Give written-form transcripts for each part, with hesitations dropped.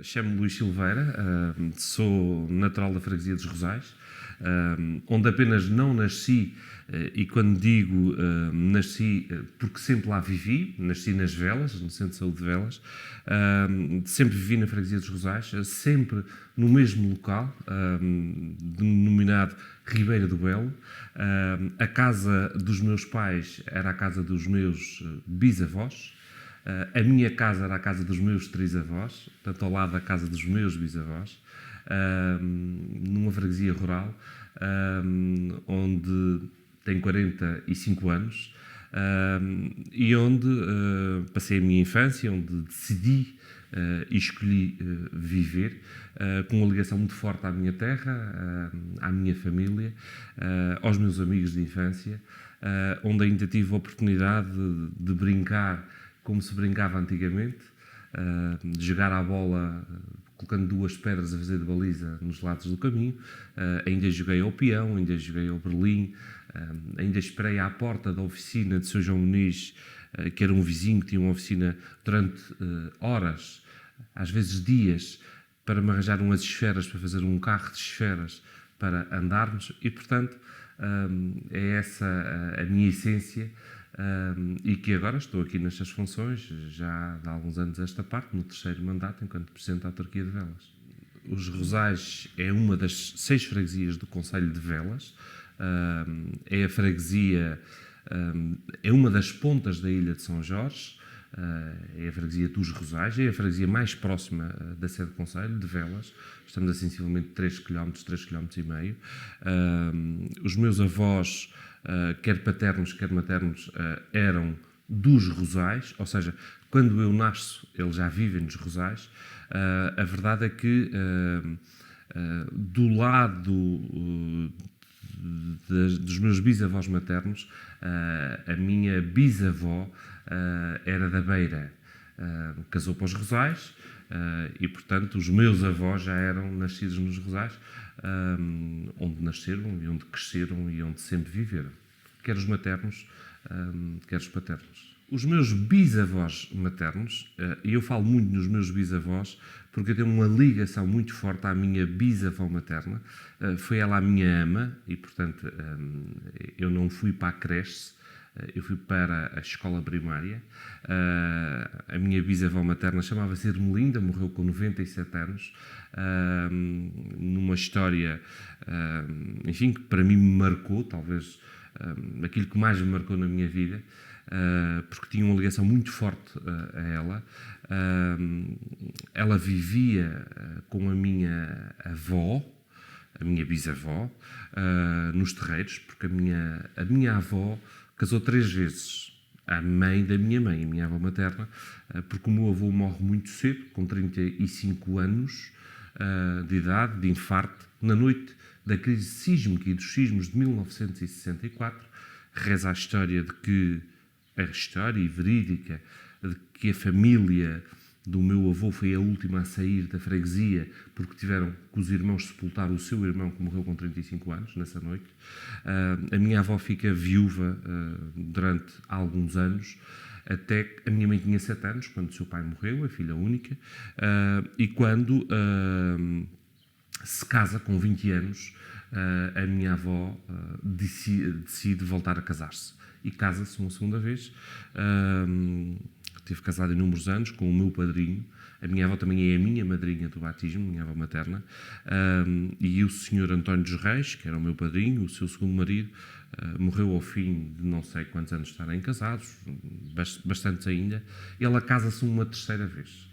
Chamo-me Luís Silveira, sou natural da freguesia dos Rosais, onde apenas não nasci, e quando digo nasci, porque sempre lá vivi, nasci nas Velas, no Centro de Saúde de Velas, sempre vivi na freguesia dos Rosais, sempre no mesmo local, denominado Ribeira do Belo. A casa dos meus pais era a casa dos meus bisavós. A minha casa era a casa dos meus trisavós, portanto, ao lado da casa dos meus bisavós, numa freguesia rural, onde tenho 45 anos, e onde passei a minha infância, onde decidi e escolhi viver, com uma ligação muito forte à minha terra, à minha família, aos meus amigos de infância, onde ainda tive a oportunidade de brincar como se brincava antigamente, de jogar à bola colocando duas pedras a fazer de baliza nos lados do caminho. Ainda joguei ao peão, ainda joguei ao berlim, ainda esperei à porta da oficina de Sr. João Muniz, que era um vizinho que tinha uma oficina, durante horas, às vezes dias, para me arranjar umas esferas, para fazer um carro de esferas para andarmos, e portanto é essa a minha essência. E que agora estou aqui nestas funções, já há alguns anos esta parte, no terceiro mandato, enquanto Presidente da Autarquia de Velas. Os Rosais é uma das 6 freguesias do Concelho de Velas, é a freguesia, é uma das pontas da Ilha de São Jorge, é a freguesia dos Rosais, é a freguesia mais próxima da sede do Concelho de Velas, estamos a sensivelmente 3 km, 3 km e meio. Os meus avós, quer paternos, quer maternos, eram dos Rosais, ou seja, quando eu nasço, eles já vivem nos Rosais. A verdade é que, do lado dos meus bisavós maternos, a minha bisavó era da Beira, casou para os Rosais, e, portanto, os meus avós já eram nascidos nos Rosais, onde nasceram e onde cresceram e onde sempre viveram, quer os maternos, quer os paternos. Os meus bisavós maternos, e eu falo muito nos meus bisavós, porque eu tenho uma ligação muito forte à minha bisavó materna, foi ela a minha ama, e, portanto, eu não fui para a creche, eu fui para a escola primária. A minha bisavó materna chamava-se Ermelinda, morreu com 97 anos, numa história, enfim, que para mim me marcou, talvez aquilo que mais me marcou na minha vida, porque tinha uma ligação muito forte a ela. Ela vivia com a minha avó, a minha bisavó, nos terreiros, porque a minha avó casou 3 vezes. A mãe da minha mãe, a minha avó materna, porque o meu avô morre muito cedo, com 35 anos de idade, de infarto, na noite da crise sísmica e dos sismos de 1964. Reza a história de que, a história verídica, de que a família do meu avô foi a última a sair da freguesia, porque tiveram que os irmãos sepultar o seu irmão, que morreu com 35 anos, nessa noite. A minha avó fica viúva durante alguns anos, até que a minha mãe tinha 7 anos, quando o seu pai morreu, a filha única, e quando se casa com 20 anos, a minha avó decide voltar a casar-se. E casa-se uma segunda vez. Esteve casada inúmeros anos com o meu padrinho. A minha avó também é a minha madrinha do batismo, minha avó materna. E o senhor António dos Reis, que era o meu padrinho, o seu segundo marido, morreu ao fim de não sei quantos anos de estarem casados, bastantes ainda. E ela casa-se uma terceira vez.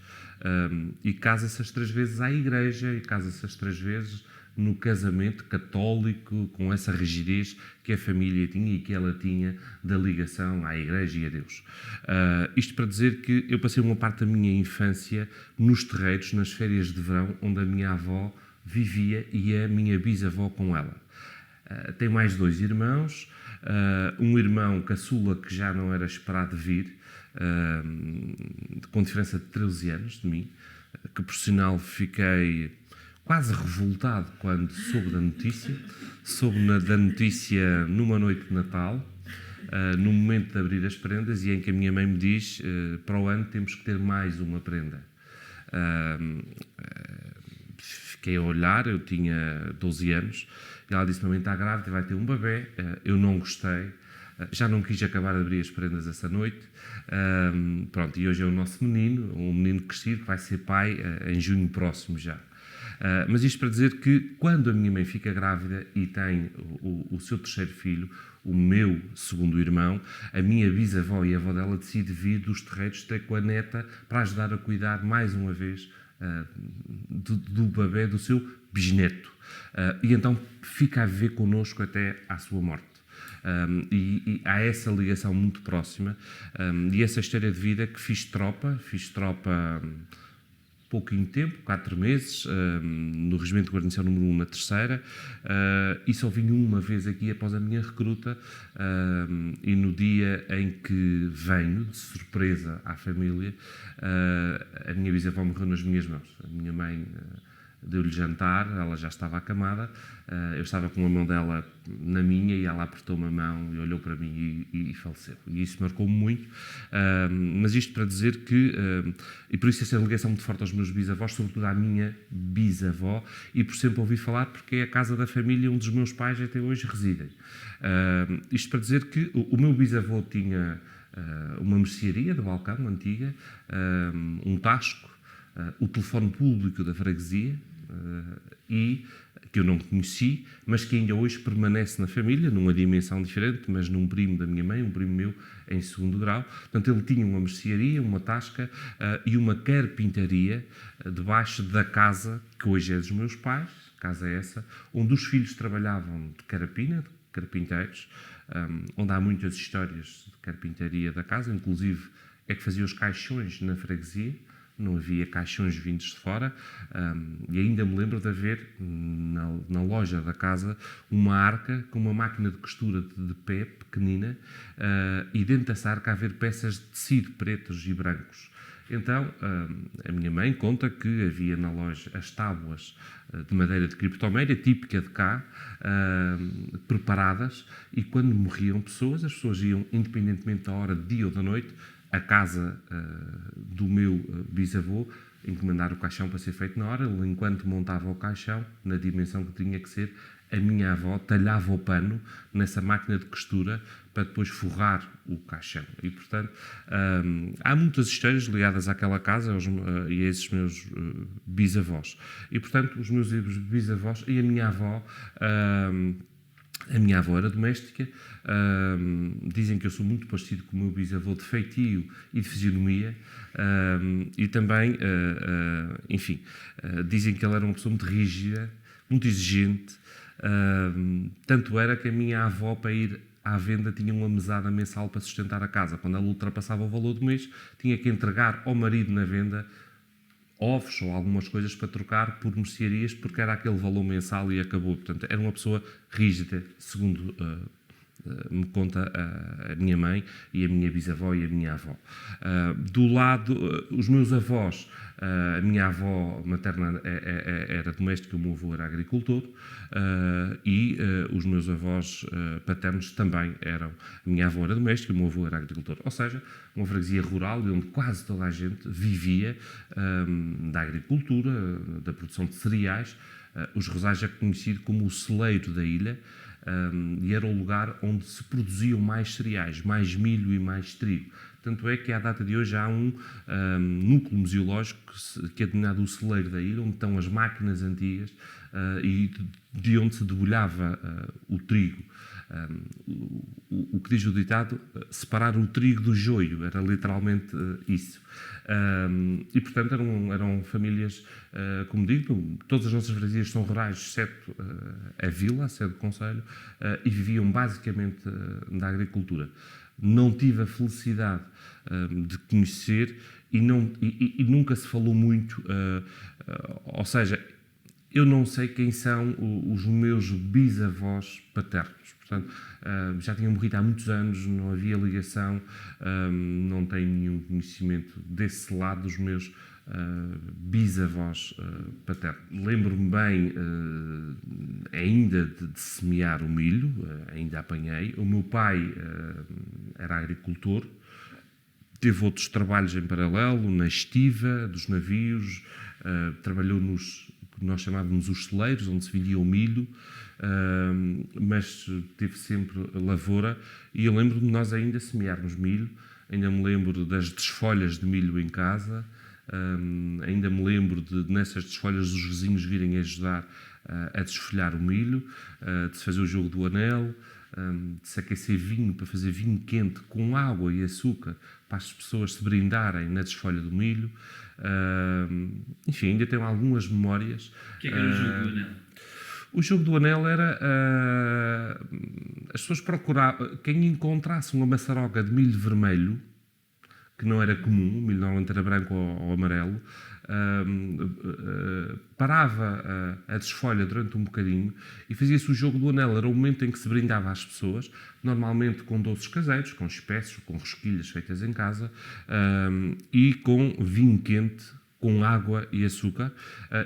E casa-se as 3 vezes à igreja, e casa-se as 3 vezes no casamento católico, com essa rigidez que a família tinha e que ela tinha da ligação à igreja e a Deus. Isto para dizer que eu passei uma parte da minha infância nos terreiros, nas férias de verão, onde a minha avó vivia e a minha bisavó com ela. Tenho mais 2 irmãos, um irmão caçula que já não era esperado vir, com diferença de 13 anos de mim, que por sinal fiquei quase revoltado quando soube da notícia. Soube da notícia numa noite de Natal, no momento de abrir as prendas, e em que a minha mãe me diz: para o ano temos que ter mais uma prenda. fiquei a olhar, eu tinha 12 anos, e ela disse: mamãe está grávida, vai ter um bebê. Eu não gostei, já não quis acabar de abrir as prendas essa noite. Pronto, e hoje é o nosso menino, um menino crescido, que vai ser pai em junho próximo já. Mas isto para dizer que quando a minha mãe fica grávida e tem o seu terceiro filho, o meu segundo irmão, a minha bisavó e a avó dela decide vir dos terreiros ter com a neta para ajudar a cuidar mais uma vez do bebê do seu bisneto. E então fica a viver connosco até à sua morte. E há essa ligação muito próxima e essa história de vida que fiz tropa pouquinho tempo, 4 meses, no Regimento de Guarnição número 1 na terceira, e só vim uma vez aqui após a minha recruta, e no dia em que venho, de surpresa à família, a minha bisavó morreu nas minhas mãos. A minha mãe deu-lhe jantar, ela já estava acamada, eu estava com a mão dela na minha e ela apertou-me a mão e olhou para mim e faleceu. E isso marcou-me muito, mas isto para dizer que, e por isso essa ligação muito forte aos meus bisavós, sobretudo à minha bisavó, e por sempre ouvir falar porque é a casa da família onde os meus pais até hoje residem. Isto para dizer que o meu bisavô tinha uma mercearia de balcão antiga, um tasco, o telefone público da freguesia, e que eu não conheci, mas que ainda hoje permanece na família, numa dimensão diferente, mas num primo da minha mãe, um primo meu em segundo grau. Portanto, ele tinha uma mercearia, uma tasca e uma carpintaria debaixo da casa que hoje é dos meus pais, casa essa, onde os filhos trabalhavam de carapina, de carpinteiros, onde há muitas histórias de carpintaria da casa, inclusive é que fazia os caixões na freguesia. Não havia caixões vindos de fora, e ainda me lembro de haver na loja da casa uma arca com uma máquina de costura de pé pequenina, e dentro dessa arca haver peças de tecido pretos e brancos. Então, a minha mãe conta que havia na loja as tábuas de madeira de criptoméria, típica de cá, preparadas, e quando morriam pessoas, as pessoas iam, independentemente da hora de dia ou da noite, a casa do meu bisavô, encomendar o caixão para ser feito na hora. Ele, enquanto montava o caixão, na dimensão que tinha que ser, a minha avó talhava o pano nessa máquina de costura para depois forrar o caixão. E, portanto, há muitas histórias ligadas àquela casa e a esses meus bisavós. E, portanto, os meus bisavós e a minha avó... A minha avó era doméstica, dizem que eu sou muito parecido com o meu bisavô de feitio e de fisionomia, e também, enfim, dizem que ela era uma pessoa muito rígida, muito exigente, tanto era que a minha avó, para ir à venda, tinha uma mesada mensal para sustentar a casa. Quando ela ultrapassava o valor do mês, tinha que entregar ao marido na venda ovos ou algumas coisas para trocar por mercearias, porque era aquele valor mensal e acabou. Portanto, era uma pessoa rígida, segundo me conta a minha mãe e a minha bisavó e a minha avó. Do lado, os meus avós, a minha avó materna era doméstica, o meu avô era agricultor, e os meus avós paternos também eram. A minha avó era doméstica, o meu avô era agricultor. Ou seja, uma freguesia rural onde quase toda a gente vivia da agricultura, da produção de cereais. Os Rosais é conhecido como o celeiro da ilha, e era o lugar onde se produziam mais cereais, mais milho e mais trigo. Tanto é que, à data de hoje, há um núcleo museológico que é denominado o celeiro da ilha, onde estão as máquinas antigas e de onde se debulhava o trigo. O que diz o ditado, separar o trigo do joio, era literalmente isso. E, portanto, eram famílias, como digo, todas as nossas freguesias são rurais, exceto a vila, a sede do concelho, e viviam basicamente da agricultura. Não tive a felicidade de conhecer e nunca se falou muito, ou seja, eu não sei quem são os meus bisavós paternos. Portanto, já tinham morrido há muitos anos, não havia ligação, não tenho nenhum conhecimento desse lado dos meus bisavós paternos. Lembro-me bem ainda de semear o milho, ainda apanhei. O meu pai era agricultor, teve outros trabalhos em paralelo, na estiva dos navios, trabalhou que nós chamávamos os celeiros, onde se vendia o milho, mas teve sempre lavoura. E eu lembro-me de nós ainda semearmos milho, ainda me lembro das desfolhas de milho em casa, ainda me lembro de, nessas desfolhas, os vizinhos virem ajudar a desfolhar o milho, de se fazer o jogo do anel, de se aquecer vinho para fazer vinho quente com água e açúcar para as pessoas se brindarem na desfolha do milho. Enfim, ainda tenho algumas memórias. O que é que era o jogo do anel? O jogo do anel era... as pessoas procuravam... Quem encontrasse uma maçaroca de milho vermelho, que não era comum, o milho normalmente era branco ou amarelo, parava a desfolha durante um bocadinho e fazia-se o jogo do anel. Era o momento em que se brindava às pessoas, normalmente com doces caseiros, com espécies, com rosquilhas feitas em casa, e com vinho quente, com água e açúcar,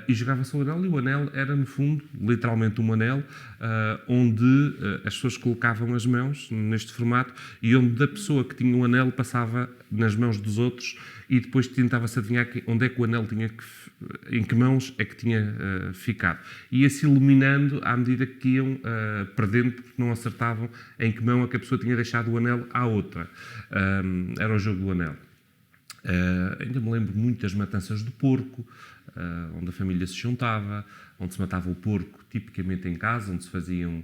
e jogava-se o anel, e o anel era, no fundo, literalmente um anel, onde as pessoas colocavam as mãos neste formato, e onde da pessoa que tinha o anel passava nas mãos dos outros, e depois tentava-se adivinhar onde é que o anel tinha em que mãos é que tinha ficado. Ia-se eliminando à medida que iam perdendo, porque não acertavam em que mão é que a pessoa tinha deixado o anel à outra. Era o jogo do anel. Ainda me lembro muito das matanças do porco, onde a família se juntava, onde se matava o porco tipicamente em casa, onde se faziam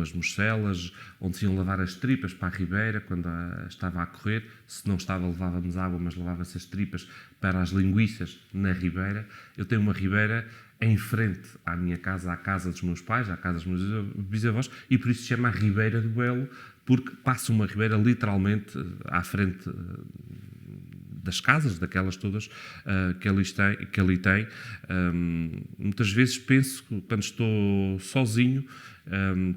as morcelas, onde se iam lavar as tripas para a ribeira quando estava a correr. Se não estava, levávamos água, mas levava-se as tripas para as linguiças na ribeira. Eu tenho uma ribeira em frente à minha casa, à casa dos meus pais, à casa dos meus bisavós, e por isso se chama a Ribeira do Belo, porque passa uma ribeira literalmente à frente das casas, daquelas todas que ali tem. Muitas vezes penso, quando estou sozinho,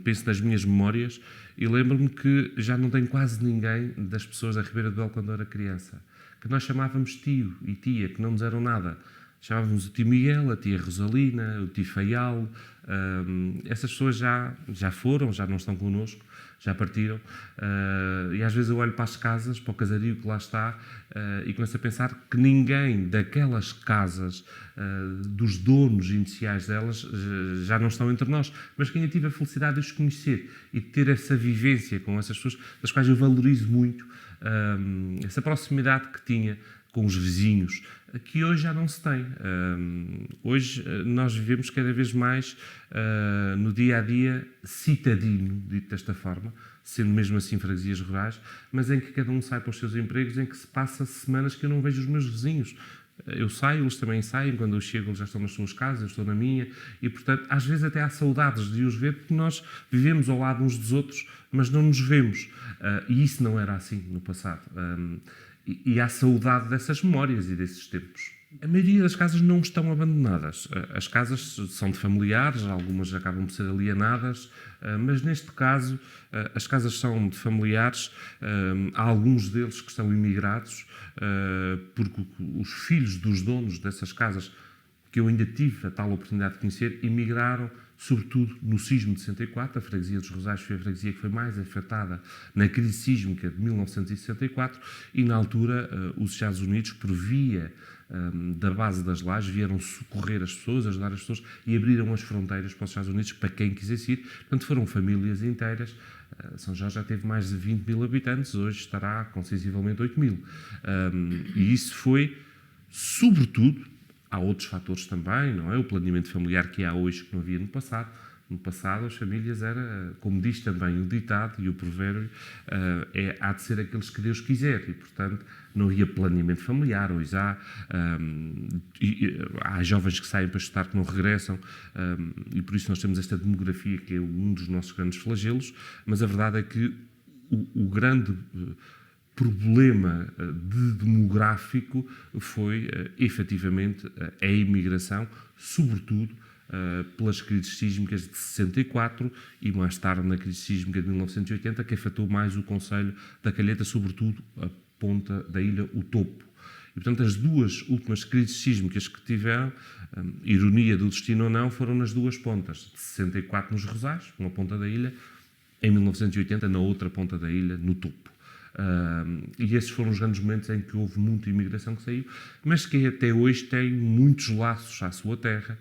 penso nas minhas memórias e lembro-me que já não tenho quase ninguém das pessoas da Ribeira do Belo quando eu era criança, que nós chamávamos tio e tia, que não nos eram nada. Chamávamos o tio Miguel, a tia Rosalina, o tio Faial. Essas pessoas já foram, já não estão connosco, já partiram. E às vezes eu olho para as casas, para o casario que lá está, e começo a pensar que ninguém daquelas casas, dos donos iniciais delas, já não estão entre nós. Mas quem eu tive a felicidade de os conhecer e de ter essa vivência com essas pessoas, das quais eu valorizo muito, essa proximidade que tinha com os vizinhos, que hoje já não se tem. Hoje nós vivemos cada vez mais no dia-a-dia citadino, dito desta forma, sendo mesmo assim freguesias rurais, mas em que cada um sai para os seus empregos, em que se passa semanas que eu não vejo os meus vizinhos. Eu saio, eles também saem, quando eu chego eles já estão nas suas casas, eu estou na minha, e portanto às vezes até há saudades de os ver, porque nós vivemos ao lado uns dos outros, mas não nos vemos. E isso não era assim no passado. E há saudade dessas memórias e desses tempos. A maioria das casas não estão abandonadas. As casas são de familiares, algumas acabam por ser alienadas, mas neste caso as casas são de familiares. Há alguns deles que estão imigrados, porque os filhos dos donos dessas casas, que eu ainda tive a tal oportunidade de conhecer, emigraram, sobretudo no sismo de 64. A freguesia dos Rosais foi a freguesia que foi mais afetada na crise sísmica de 1964, e na altura os Estados Unidos, por via da base das Lajes, vieram socorrer as pessoas, ajudar as pessoas, e abriram as fronteiras para os Estados Unidos para quem quisesse ir. Portanto, foram famílias inteiras. São Jorge já teve mais de 20 mil habitantes, hoje estará com sensivelmente 8 mil. E isso foi, sobretudo, há outros fatores também, não é? O planeamento familiar que há hoje que não havia no passado. No passado as famílias era, como diz também o ditado e o provérbio, há de ser aqueles que Deus quiser, e portanto não havia planeamento familiar. Hoje há jovens que saem para estudar que não regressam, e por isso nós temos esta demografia que é um dos nossos grandes flagelos, mas a verdade é que o grande problema demográfico foi efetivamente a imigração, sobretudo pelas crises sísmicas de 64 e mais tarde na crise sísmica de 1980, que afetou mais o concelho da Calheta, sobretudo a ponta da ilha, o topo. E, portanto, as duas últimas crises sísmicas que tiveram, ironia do destino ou não, foram nas duas pontas. De 64 nos Rosais, numa ponta da ilha, em 1980 na outra ponta da ilha, no topo. E esses foram os grandes momentos em que houve muita imigração que saiu, mas que até hoje tem muitos laços à sua terra,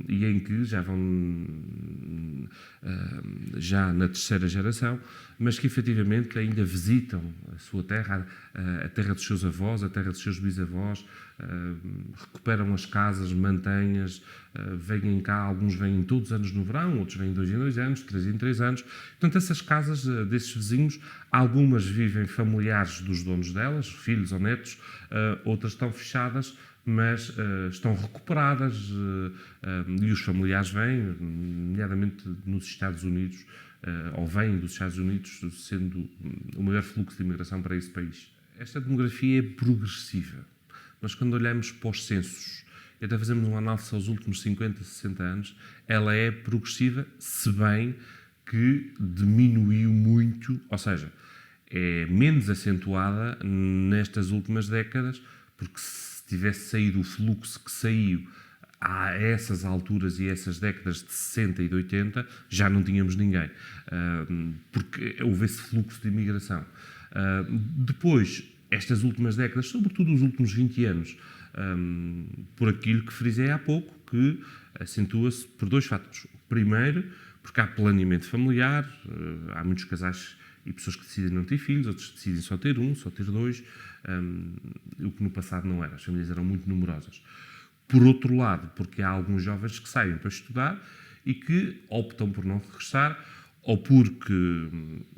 e em que já vão já na terceira geração, mas que efetivamente ainda visitam a sua terra, a terra dos seus avós, a terra dos seus bisavós, recuperam as casas, mantêm-as, vêm cá, alguns vêm todos os anos no verão, outros vêm 2 em 2 anos, 3 em 3 anos. Portanto, essas casas desses vizinhos, algumas vivem familiares dos donos delas, filhos ou netos, outras estão fechadas, mas estão recuperadas, e os familiares vêm, nomeadamente nos Estados Unidos, ou vêm dos Estados Unidos, sendo o maior fluxo de imigração para esse país. Esta demografia é progressiva. Nós, quando olhamos para os censos, e até fazemos uma análise aos últimos 50, 60 anos, ela é progressiva, se bem que diminuiu muito, ou seja, é menos acentuada nestas últimas décadas, porque se tivesse saído o fluxo que saiu a essas alturas e essas décadas de 60 e de 80, já não tínhamos ninguém, porque houve esse fluxo de imigração. Depois, estas últimas décadas, sobretudo os últimos 20 anos, por aquilo que frisei há pouco, que acentua-se por 2 fatores. O primeiro, porque há planeamento familiar, há muitos casais e pessoas que decidem não ter filhos, outros decidem só ter 1, só ter 2, o que no passado não era. As famílias eram muito numerosas. Por outro lado, porque há alguns jovens que saem para estudar e que optam por não regressar, ou porque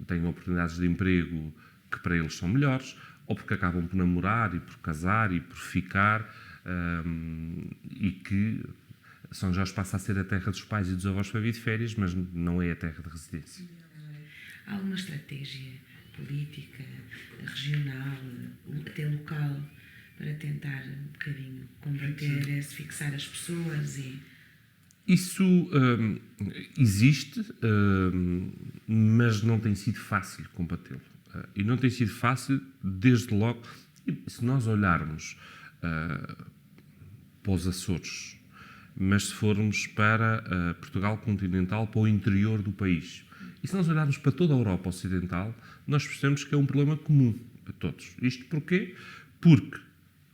têm oportunidades de emprego que para eles são melhores, ou porque acabam por namorar e por casar e por ficar, e que São Jorge passa a ser a terra dos pais e dos avós para vir de férias, mas não é a terra de residência. Há alguma estratégia política, regional, até local, para tentar um bocadinho combater, fixar as pessoas e... Isso existe, mas não tem sido fácil combatê-lo. E não tem sido fácil, desde logo, se nós olharmos para os Açores, mas se formos para Portugal continental, para o interior do país, e se nós olharmos para toda a Europa Ocidental, nós percebemos que é um problema comum a todos. Isto porquê? Porque,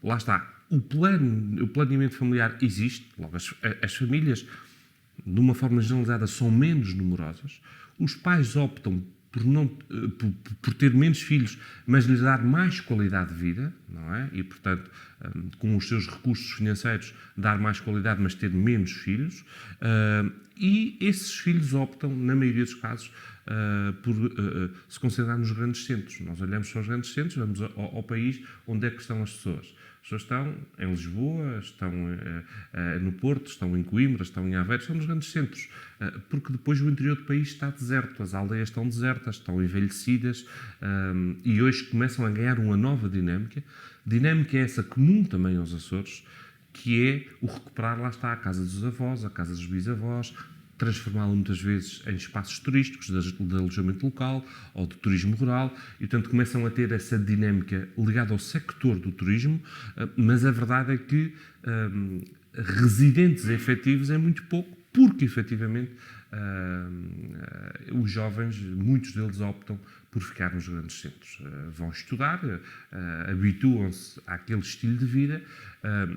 lá está, o planeamento familiar existe, logo as famílias, de uma forma generalizada, são menos numerosas, os pais optam por ter menos filhos, mas lhes dar mais qualidade de vida, não é? E, portanto, com os seus recursos financeiros, dar mais qualidade, mas ter menos filhos. E esses filhos optam, na maioria dos casos, por se concentrar nos grandes centros. Nós olhamos para os grandes centros, vamos ao país onde é que estão as pessoas. As pessoas estão em Lisboa, estão no Porto, estão em Coimbra, estão em Aveiro, estão nos grandes centros. Porque depois o interior do país está deserto, as aldeias estão desertas, estão envelhecidas, e hoje começam a ganhar uma nova dinâmica. Dinâmica essa comum também aos Açores, que é o recuperar, lá está, a casa dos avós, a casa dos bisavós, transformá-la muitas vezes em espaços turísticos, de alojamento local ou de turismo rural, e portanto começam a ter essa dinâmica ligada ao sector do turismo, mas a verdade é que residentes efetivos é muito pouco, porque efetivamente os jovens, muitos deles optam por ficar nos grandes centros. Vão estudar, habituam-se àquele estilo de vida,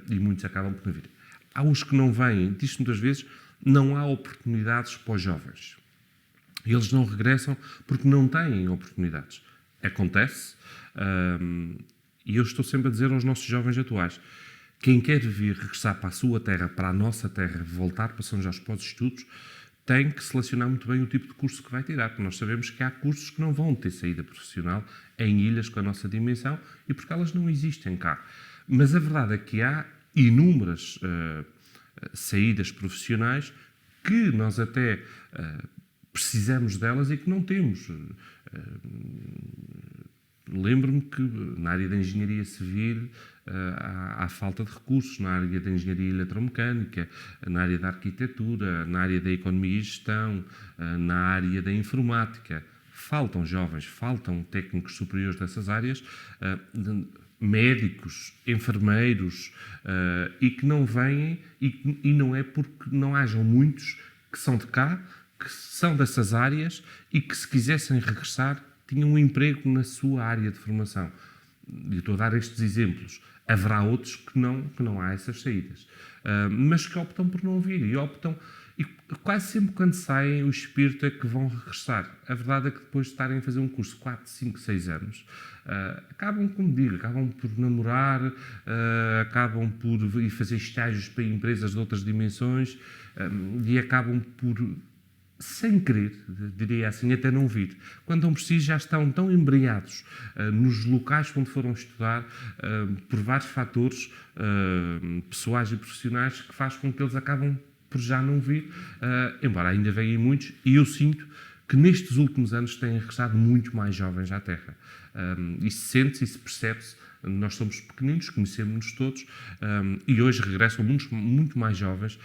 e muitos acabam por não vir. Há os que não vêm, diz-se muitas vezes, não há oportunidades para os jovens. Eles não regressam porque não têm oportunidades. Acontece, e eu estou sempre a dizer aos nossos jovens atuais, quem quer vir regressar para a sua terra, para a nossa terra, voltar para São Jorge para os estudos, tem que selecionar muito bem o tipo de curso que vai tirar, porque nós sabemos que há cursos que não vão ter saída profissional em ilhas com a nossa dimensão e porque elas não existem cá. Mas a verdade é que há inúmeras saídas profissionais que nós até precisamos delas e que não temos. Lembro-me que na área da engenharia civil há falta de recursos, na área da engenharia eletromecânica, na área da arquitetura, na área da economia e gestão, na área da informática. Faltam jovens, faltam técnicos superiores dessas áreas, médicos, enfermeiros, e que não vêm, e não é porque não hajam muitos que são de cá, que são dessas áreas e que se quisessem regressar tinha um emprego na sua área de formação. E estou a dar estes exemplos. Haverá outros que não há essas saídas. Mas que optam por não vir. E quase sempre quando saem, o espírito é que vão regressar. A verdade é que depois de estarem a fazer um curso de 4, 5, 6 anos, acabam, como digo, acabam por namorar, acabam por ir fazer estágios para empresas de outras dimensões e acabam por, sem querer, diria assim, até não vir. Quando não precisam, já estão tão embriagados nos locais onde foram estudar, por vários fatores pessoais e profissionais, que faz com que eles acabam por já não vir, embora ainda venham muitos, e eu sinto que nestes últimos anos têm regressado muito mais jovens à Terra. Isso sente-se, isso percebe-se. Nós somos pequeninos, conhecemos-nos todos, e hoje regressam muito mais jovens,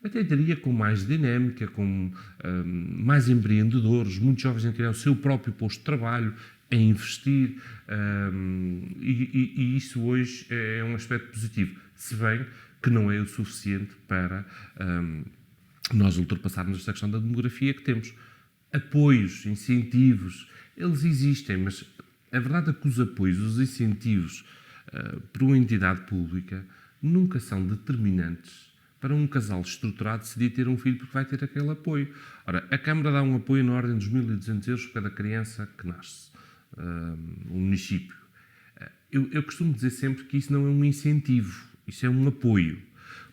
até diria com mais dinâmica, com mais empreendedores, muitos jovens a criar o seu próprio posto de trabalho, a investir, e isso hoje é um aspecto positivo, se bem que não é o suficiente para nós ultrapassarmos esta questão da demografia que temos. Apoios, incentivos, eles existem, mas a verdade é que os apoios, os incentivos por uma entidade pública nunca são determinantes para um casal estruturado decidir ter um filho porque vai ter aquele apoio. Ora, a Câmara dá um apoio na ordem dos 1.200 euros por cada criança que nasce, o município. Eu costumo dizer sempre que isso não é um incentivo, isso é um apoio.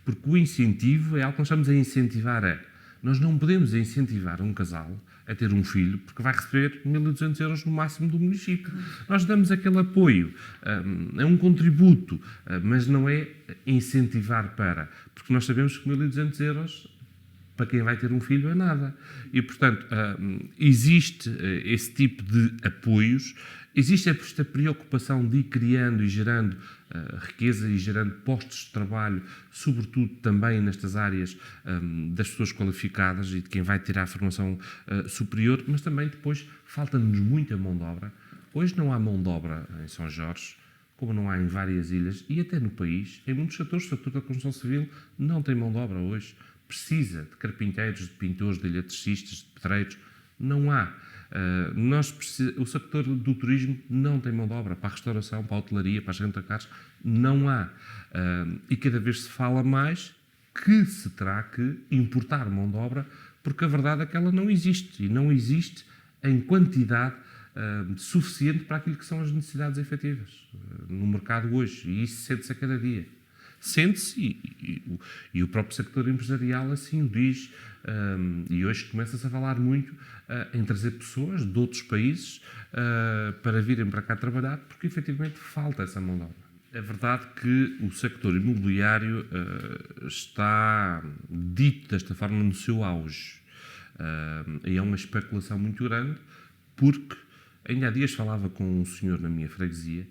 Porque o incentivo é algo que nós estamos a incentivar. Nós não podemos incentivar um casal a ter um filho porque vai receber 1.200 euros no máximo do município. Nós damos aquele apoio, é um contributo, mas não é incentivar para. Porque nós sabemos que 1.200 euros para quem vai ter um filho é nada. E, portanto, existe esse tipo de apoios, existe esta preocupação de ir criando e gerando riqueza e gerando postos de trabalho, sobretudo também nestas áreas das pessoas qualificadas e de quem vai tirar a formação superior, mas também depois falta-nos muita mão de obra. Hoje não há mão de obra em São Jorge, como não há em várias ilhas e até no país. Em muitos setores, o setor da construção civil não tem mão de obra hoje. Precisa de carpinteiros, de pintores, de eletricistas, de pedreiros. Não há. O setor do turismo não tem mão de obra. Para a restauração, para a hotelaria, para as rentacares, não há. E cada vez se fala mais que se terá que importar mão de obra, porque a verdade é que ela não existe. E não existe em quantidade suficiente para aquilo que são as necessidades efetivas no mercado hoje. E isso sente-se a cada dia. Sente-se e o próprio sector empresarial assim o diz, e hoje começa-se a falar muito em trazer pessoas de outros países para virem para cá trabalhar, porque efetivamente falta essa mão de obra. É verdade que o sector imobiliário está dito desta forma no seu auge, e é uma especulação muito grande, porque ainda há dias falava com um senhor na minha freguesia.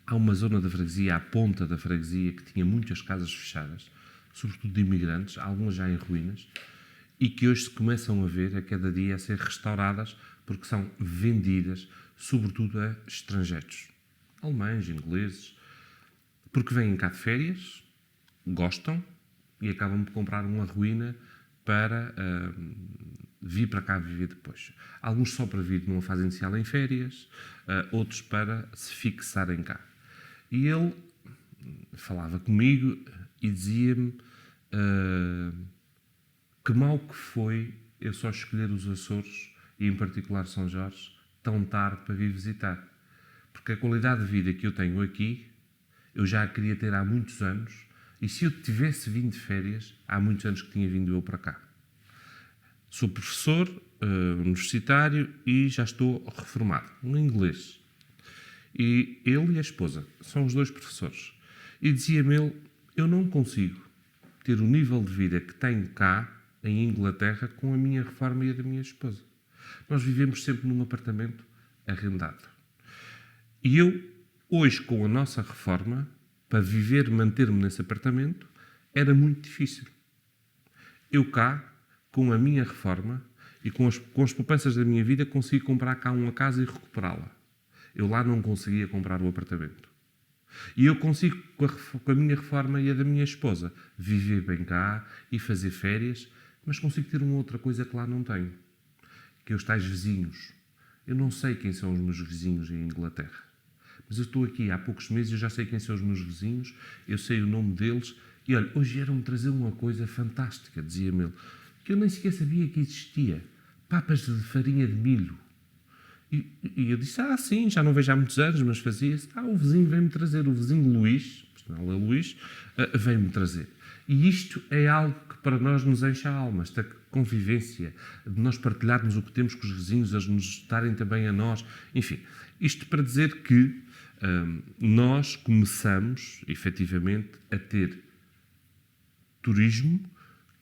Há uma zona da freguesia, à ponta da freguesia, que tinha muitas casas fechadas, sobretudo de imigrantes, algumas já em ruínas, e que hoje se começam a ver a cada dia a ser restauradas porque são vendidas, sobretudo a estrangeiros, alemães, ingleses, porque vêm cá de férias, gostam e acabam por comprar uma ruína para vir para cá viver depois. Alguns só para vir numa fase inicial em férias, outros para se fixarem cá. E ele falava comigo e dizia-me que mal que foi eu só escolher os Açores, e em particular São Jorge, tão tarde para vir visitar. Porque a qualidade de vida que eu tenho aqui, eu já a queria ter há muitos anos, e se eu tivesse vindo de férias, há muitos anos que tinha vindo eu para cá. Sou professor universitário e já estou reformado, no inglês. E ele e a esposa são os dois professores. E dizia-me ele, eu não consigo ter o nível de vida que tenho cá, em Inglaterra, com a minha reforma e a da minha esposa. Nós vivemos sempre num apartamento arrendado. E eu, hoje, com a nossa reforma, para viver, manter-me nesse apartamento, era muito difícil. Eu cá, com a minha reforma e com as poupanças da minha vida, consigo comprar cá uma casa e recuperá-la. Eu lá não conseguia comprar o apartamento. E eu consigo, com a minha reforma e a da minha esposa, viver bem cá e fazer férias, mas consigo ter uma outra coisa que lá não tenho, que é os tais vizinhos. Eu não sei quem são os meus vizinhos em Inglaterra, mas eu estou aqui há poucos meses e eu já sei quem são os meus vizinhos, eu sei o nome deles, e olha, hoje vieram-me trazer uma coisa fantástica, dizia-me ele, que eu nem sequer sabia que existia. Papas de farinha de milho. E eu disse, sim, já não vejo há muitos anos, mas fazia-se. O vizinho veio-me trazer, o vizinho Luís, personal é Luís, veio-me trazer. E isto é algo que para nós nos enche a alma, esta convivência, de nós partilharmos o que temos com os vizinhos, eles nos darem também a nós. Enfim, isto para dizer que nós começamos, efetivamente, a ter turismo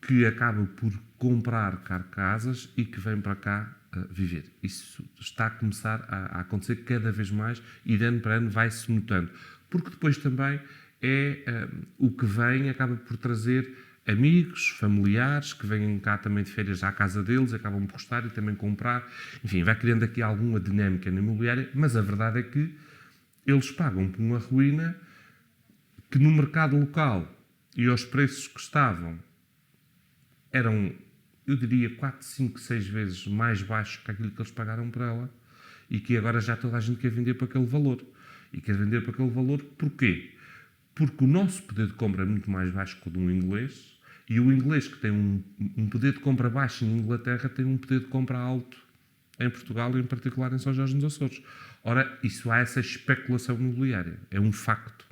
que acaba por comprar cá casas e que vem para cá viver. Isso está a começar a acontecer cada vez mais e de ano para ano vai-se notando. Porque depois também o que vem acaba por trazer amigos, familiares, que vêm cá também de férias à casa deles, acabam por gostar e também comprar. Enfim, vai criando aqui alguma dinâmica na imobiliária, mas a verdade é que eles pagam por uma ruína que no mercado local e aos preços que estavam eram, eu diria, 4, 5, 6 vezes mais baixos que aquilo que eles pagaram por ela e que agora já toda a gente quer vender por aquele valor. E quer vender por aquele valor porquê? Porque o nosso poder de compra é muito mais baixo que o de um inglês e o inglês que tem um poder de compra baixo em Inglaterra tem um poder de compra alto em Portugal e em particular em São Jorge dos Açores. Ora, isso há essa especulação imobiliária, é um facto.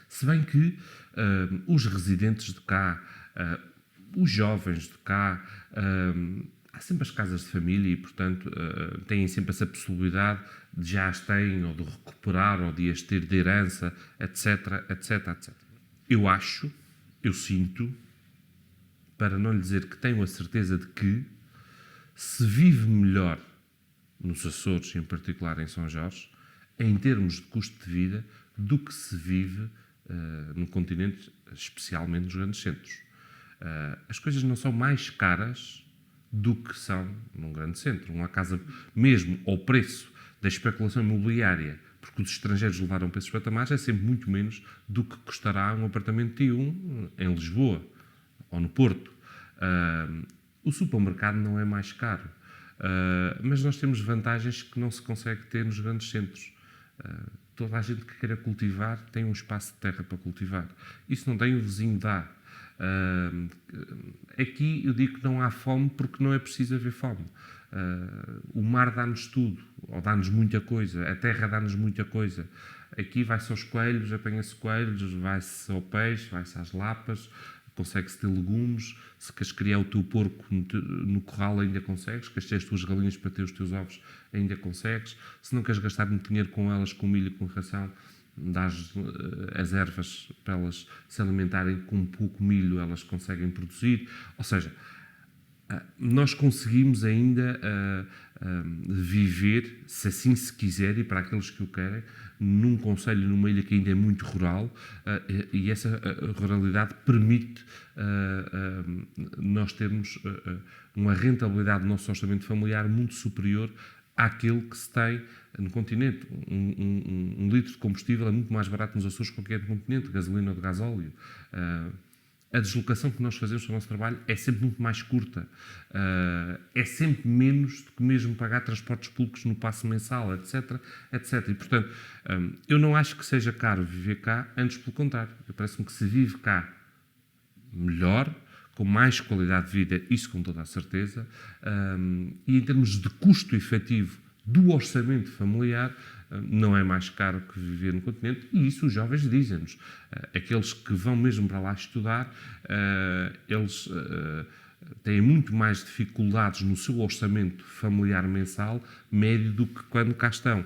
Se bem que os residentes de cá, os jovens de cá, há sempre as casas de família e, portanto, têm sempre essa possibilidade de já as têm, ou de recuperar, ou de as ter de herança, etc, etc, etc. Eu sinto, para não lhe dizer que tenho a certeza de que se vive melhor nos Açores, em particular em São Jorge, em termos de custo de vida, do que se vive no continente, especialmente nos grandes centros. As coisas não são mais caras do que são num grande centro. Uma casa, mesmo ao preço da especulação imobiliária, porque os estrangeiros levaram para esses patamares, é sempre muito menos do que custará um apartamento de T1 em Lisboa ou no Porto. O supermercado não é mais caro, mas nós temos vantagens que não se consegue ter nos grandes centros. Toda a gente que queira cultivar tem um espaço de terra para cultivar. Isso não tem, o vizinho dá. Aqui eu digo que não há fome porque não é preciso haver fome. O mar dá-nos tudo, ou dá-nos muita coisa, a terra dá-nos muita coisa. Aqui vai-se aos coelhos, apanha-se coelhos, vai-se ao peixe, vai-se às lapas, consegue-se ter legumes. Se queres criar o teu porco no corral ainda consegues, queres ter as tuas galinhas para ter os teus ovos ainda consegues. Se não queres gastar muito dinheiro com elas, com milho e com ração, dás as ervas para elas se alimentarem, com pouco milho elas conseguem produzir. Ou seja, nós conseguimos ainda viver, se assim se quiser, e para aqueles que o querem, num concelho, numa ilha que ainda é muito rural, e essa ruralidade permite nós termos uma rentabilidade do nosso orçamento familiar muito superior àquele que se tem no continente. Um litro de combustível é muito mais barato nos Açores que qualquer continente, de gasolina ou de gasóleo. A deslocação que nós fazemos para o nosso trabalho é sempre muito mais curta. É sempre menos do que mesmo pagar transportes públicos no passo mensal, etc, etc. E, portanto, eu não acho que seja caro viver cá, antes pelo contrário. Parece-me que se vive cá melhor, com mais qualidade de vida, isso com toda a certeza, e em termos de custo efetivo do orçamento familiar, não é mais caro que viver no continente, e isso os jovens dizem-nos. Aqueles que vão mesmo para lá estudar, eles têm muito mais dificuldades no seu orçamento familiar mensal médio do que quando cá estão.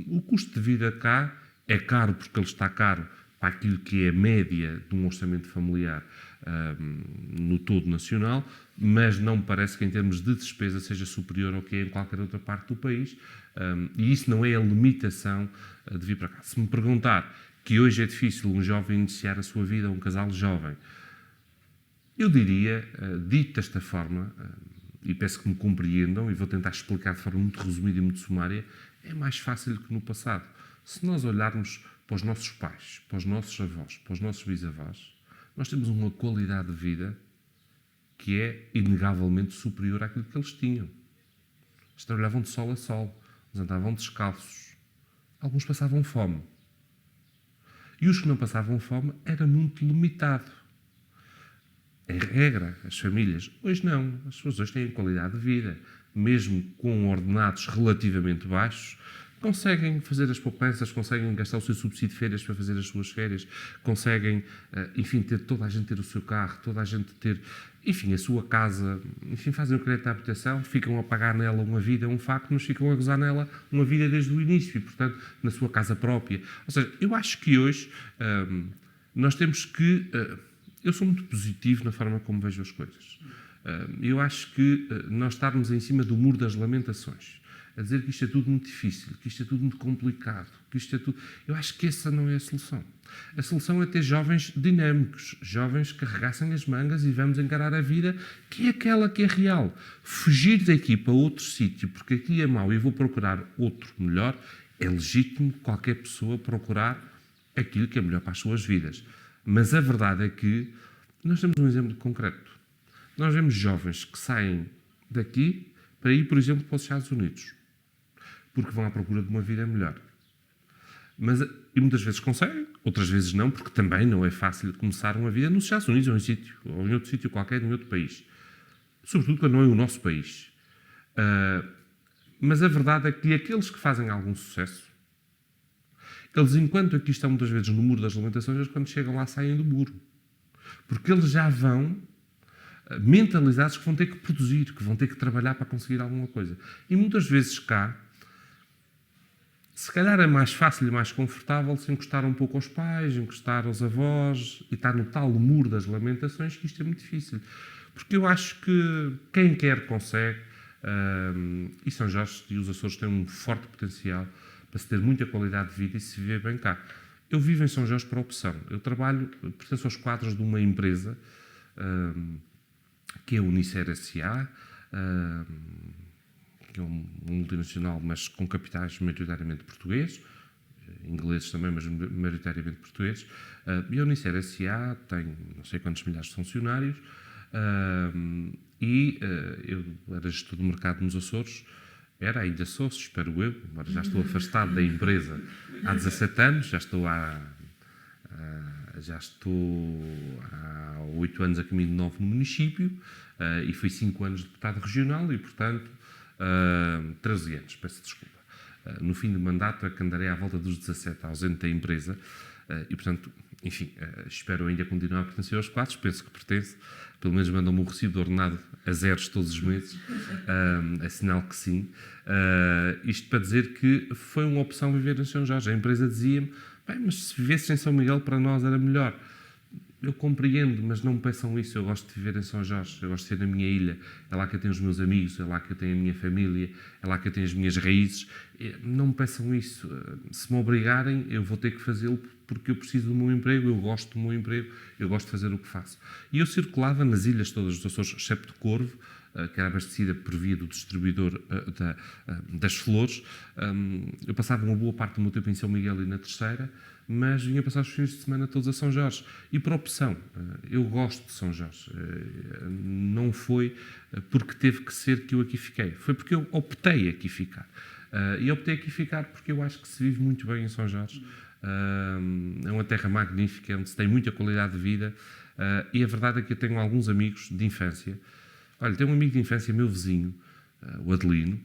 O custo de vida cá é caro porque ele está caro para aquilo que é a média de um orçamento familiar no todo nacional, mas não me parece que em termos de despesa seja superior ao que é em qualquer outra parte do país, e isso não é a limitação de vir para cá. Se me perguntar que hoje é difícil um jovem iniciar a sua vida, um casal jovem, eu diria, dito desta forma, e peço que me compreendam, e vou tentar explicar de forma muito resumida e muito sumária, é mais fácil que no passado. Se nós olharmos para os nossos pais, para os nossos avós, para os nossos bisavós, nós temos uma qualidade de vida que é inegavelmente superior àquilo que eles tinham. Eles trabalhavam de sol a sol, eles andavam descalços. Alguns passavam fome. E os que não passavam fome era muito limitado. É regra, as famílias. Hoje não. As pessoas hoje têm qualidade de vida. Mesmo com ordenados relativamente baixos, conseguem fazer as poupanças, conseguem gastar o seu subsídio de férias para fazer as suas férias, conseguem, enfim, ter toda a gente ter o seu carro, toda a gente ter, enfim, a sua casa, enfim, fazem o crédito à habitação, ficam a pagar nela uma vida, é um facto, mas ficam a gozar nela uma vida desde o início e, portanto, na sua casa própria. Ou seja, eu acho que hoje nós temos que... eu sou muito positivo na forma como vejo as coisas. Eu acho que nós estarmos em cima do muro das lamentações, a dizer que isto é tudo muito difícil, que isto é tudo muito complicado, que isto é tudo... Eu acho que essa não é a solução. A solução é ter jovens dinâmicos, jovens que arregaçem as mangas e vamos encarar a vida, que é aquela que é real. Fugir daqui para outro sítio, porque aqui é mau e vou procurar outro melhor, é legítimo qualquer pessoa procurar aquilo que é melhor para as suas vidas. Mas a verdade é que nós temos um exemplo concreto. Nós vemos jovens que saem daqui para ir, por exemplo, para os Estados Unidos, porque vão à procura de uma vida melhor. E muitas vezes conseguem, outras vezes não, porque também não é fácil começar uma vida nos Estados Unidos ou em outro sítio qualquer, em outro país. Sobretudo quando não é o nosso país. Mas a verdade é que aqueles que fazem algum sucesso, eles, enquanto aqui estão muitas vezes no muro das lamentações, eles quando chegam lá saem do muro. Porque eles já vão mentalizados que vão ter que produzir, que vão ter que trabalhar para conseguir alguma coisa. E muitas vezes cá, se calhar é mais fácil e mais confortável se encostar um pouco aos pais, encostar aos avós e estar no tal muro das lamentações, que isto é muito difícil. Porque eu acho que quem quer consegue, e São Jorge e os Açores têm um forte potencial para se ter muita qualidade de vida e se viver bem cá. Eu vivo em São Jorge por opção. Eu pertenço aos quadros de uma empresa que é a Unicer S.A., que é um multinacional, mas com capitais maioritariamente portugueses, ingleses também, mas maioritariamente portugueses. E a Unicer S.A. tem não sei quantos milhares de funcionários eu era gestor do mercado nos Açores, ainda sou, espero eu, embora já estou afastado da empresa há 17 anos, já estou há 8 anos a caminho de Novo no município e fui 5 anos deputado regional e, portanto, 13 anos, peço desculpa. No fim do mandato é que andarei à volta dos 17 ausente da empresa e, portanto, enfim, espero ainda continuar a pertencer aos quadros, penso que pertence, pelo menos mandam-me um recibo de ordenado a zeros todos os meses, é sinal que sim. Isto para dizer que foi uma opção viver em São Jorge. A empresa dizia-me, bem, mas se vivesse em São Miguel para nós era melhor. Eu compreendo, mas não me peçam isso. Eu gosto de viver em São Jorge, eu gosto de ser na minha ilha. É lá que eu tenho os meus amigos, é lá que eu tenho a minha família, é lá que eu tenho as minhas raízes. Não me peçam isso. Se me obrigarem, eu vou ter que fazê-lo porque eu preciso do meu emprego, eu gosto do meu emprego, eu gosto de fazer o que faço. E eu circulava nas ilhas todas dos Açores, excepto de Corvo, que era abastecida por via do distribuidor das flores. Eu passava uma boa parte do meu tempo em São Miguel e na Terceira, mas vinha passar os fins de semana todos a São Jorge. E por opção, eu gosto de São Jorge. Não foi porque teve que ser que eu aqui fiquei, foi porque eu optei aqui ficar. E optei aqui ficar porque eu acho que se vive muito bem em São Jorge. É uma terra magnífica, onde se tem muita qualidade de vida. E a verdade é que eu tenho alguns amigos de infância. Olha, tenho um amigo de infância, meu vizinho, o Adelino,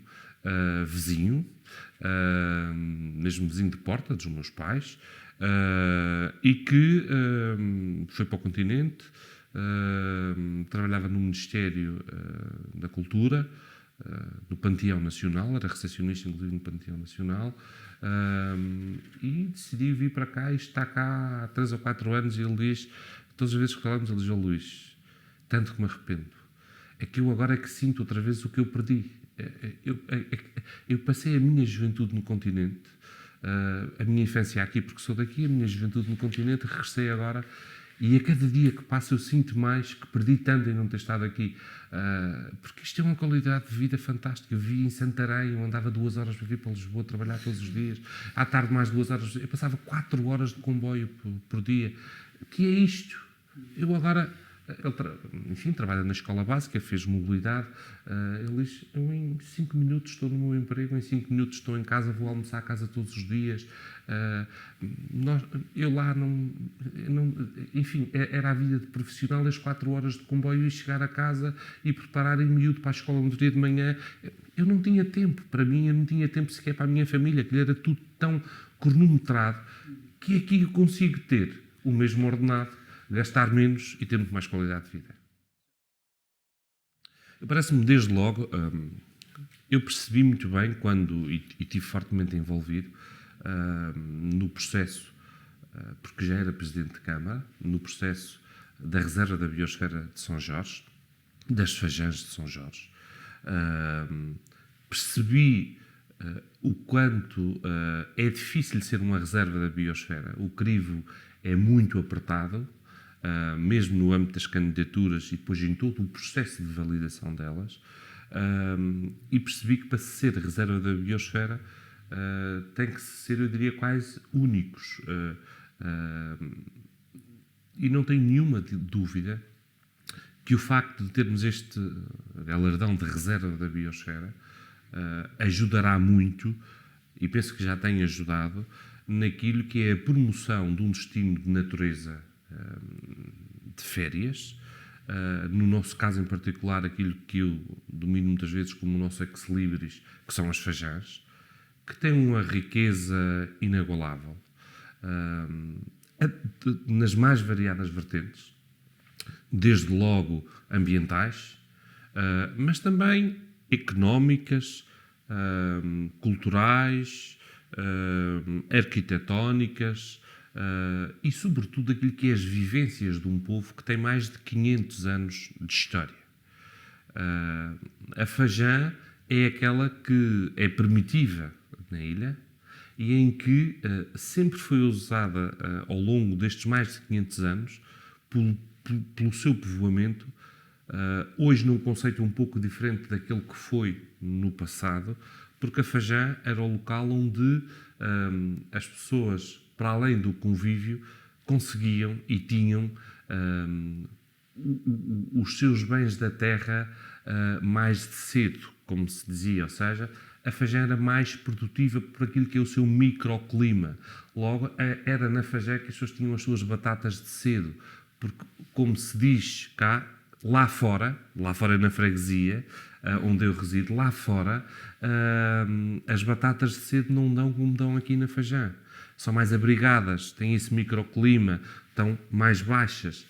vizinho, mesmo vizinho de porta dos meus pais, e que foi para o continente, trabalhava no Ministério da Cultura, no Panteão Nacional, era recepcionista inclusive no Panteão Nacional, e decidiu vir para cá e está cá há 3 ou 4 anos e ele diz, todas as vezes que falamos, ele diz, Luís, tanto que me arrependo. É que eu agora é que sinto outra vez o que eu perdi. Eu passei a minha juventude no continente, a minha infância aqui, porque sou daqui, a minha juventude no continente, regressei agora, e a cada dia que passa eu sinto mais que perdi tanto em não ter estado aqui, porque isto é uma qualidade de vida fantástica. Eu vivia em Santarém, eu andava 2 horas para vir para Lisboa trabalhar todos os dias, à tarde mais 2 horas, eu passava 4 horas de comboio por dia. O que é isto? Eu agora Enfim, trabalha na escola básica, fez mobilidade. Ele diz, eu em 5 minutos estou no meu emprego, em 5 minutos estou em casa, vou almoçar a casa todos os dias. Eu lá enfim, era a vida de profissional, as 4 horas de comboio e chegar a casa e preparar em miúdo para a escola no dia de manhã. Eu não tinha tempo para mim, eu não tinha tempo sequer para a minha família, que era tudo tão cronometrado, que aqui eu consigo ter o mesmo ordenado, gastar menos e ter muito mais qualidade de vida. Parece-me, desde logo, eu percebi muito bem quando, e estive fortemente envolvido no processo, porque já era Presidente de Câmara, no processo da Reserva da Biosfera de São Jorge, das Fajãs de São Jorge. Percebi o quanto é difícil ser uma reserva da biosfera. O crivo é muito apertado, mesmo no âmbito das candidaturas e depois em todo o processo de validação delas, e percebi que para ser reserva da biosfera tem que ser, eu diria, quase únicos. E não tenho nenhuma dúvida que o facto de termos este galardão de reserva da biosfera ajudará muito, e penso que já tem ajudado, naquilo que é a promoção de um destino de natureza de férias, no nosso caso em particular, aquilo que eu domino muitas vezes como o nosso ex-libris, que são as Fajãs, que têm uma riqueza inagualável, nas mais variadas vertentes, desde logo ambientais, mas também económicas, culturais, arquitetónicas e, sobretudo, aquilo que é as vivências de um povo que tem mais de 500 anos de história. A Fajã é aquela que é primitiva na ilha e em que sempre foi usada ao longo destes mais de 500 anos pelo seu povoamento, hoje num conceito um pouco diferente daquele que foi no passado, porque a Fajã era o local onde as pessoas, para além do convívio, conseguiam e tinham os seus bens da terra mais de cedo, como se dizia, ou seja, a Fajã era mais produtiva por aquilo que é o seu microclima. Logo, era na Fajã que as pessoas tinham as suas batatas de cedo, porque, como se diz cá, lá fora na freguesia, onde eu resido, lá fora, as batatas de cedo não dão como dão aqui na Fajã. São mais abrigadas, têm esse microclima, estão mais baixas.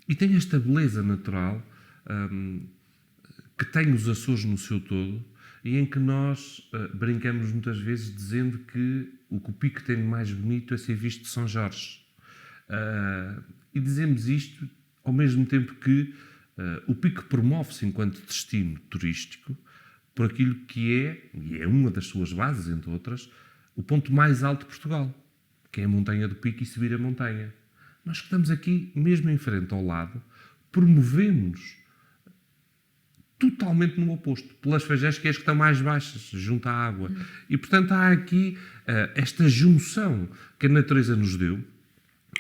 E tem esta beleza natural que tem os Açores no seu todo e em que nós brincamos muitas vezes dizendo que o pico tem de mais bonito é ser visto de São Jorge. E dizemos isto ao mesmo tempo que o Pico promove-se enquanto destino turístico por aquilo que é, e é uma das suas bases, entre outras, o ponto mais alto de Portugal, que é a Montanha do Pico e subir a montanha. Nós que estamos aqui, mesmo em frente ao lado, promovemos totalmente no oposto, pelas Fajãs, que é as que estão mais baixas, junto à água. E, portanto, há aqui esta junção que a natureza nos deu,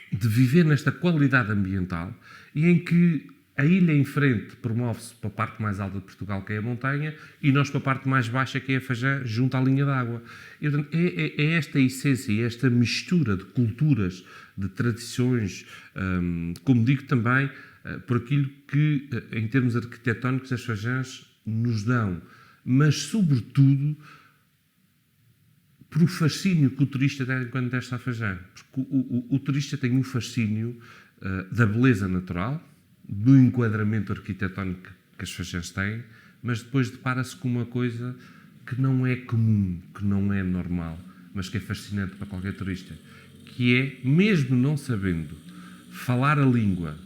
de viver nesta qualidade ambiental e em que a ilha em frente promove-se para a parte mais alta de Portugal, que é a montanha, e nós para a parte mais baixa, que é a Fajã, junto à linha d'água. E, portanto, é esta essência, é esta mistura de culturas, de tradições, como digo também, por aquilo que, em termos arquitetónicos, as Fajãs nos dão, mas, sobretudo, por o fascínio que o turista tem quando desce à Fajã. Porque o turista tem um fascínio da beleza natural, do enquadramento arquitetónico que as Fajãs têm, mas depois depara-se com uma coisa que não é comum, que não é normal, mas que é fascinante para qualquer turista, que é, mesmo não sabendo falar a língua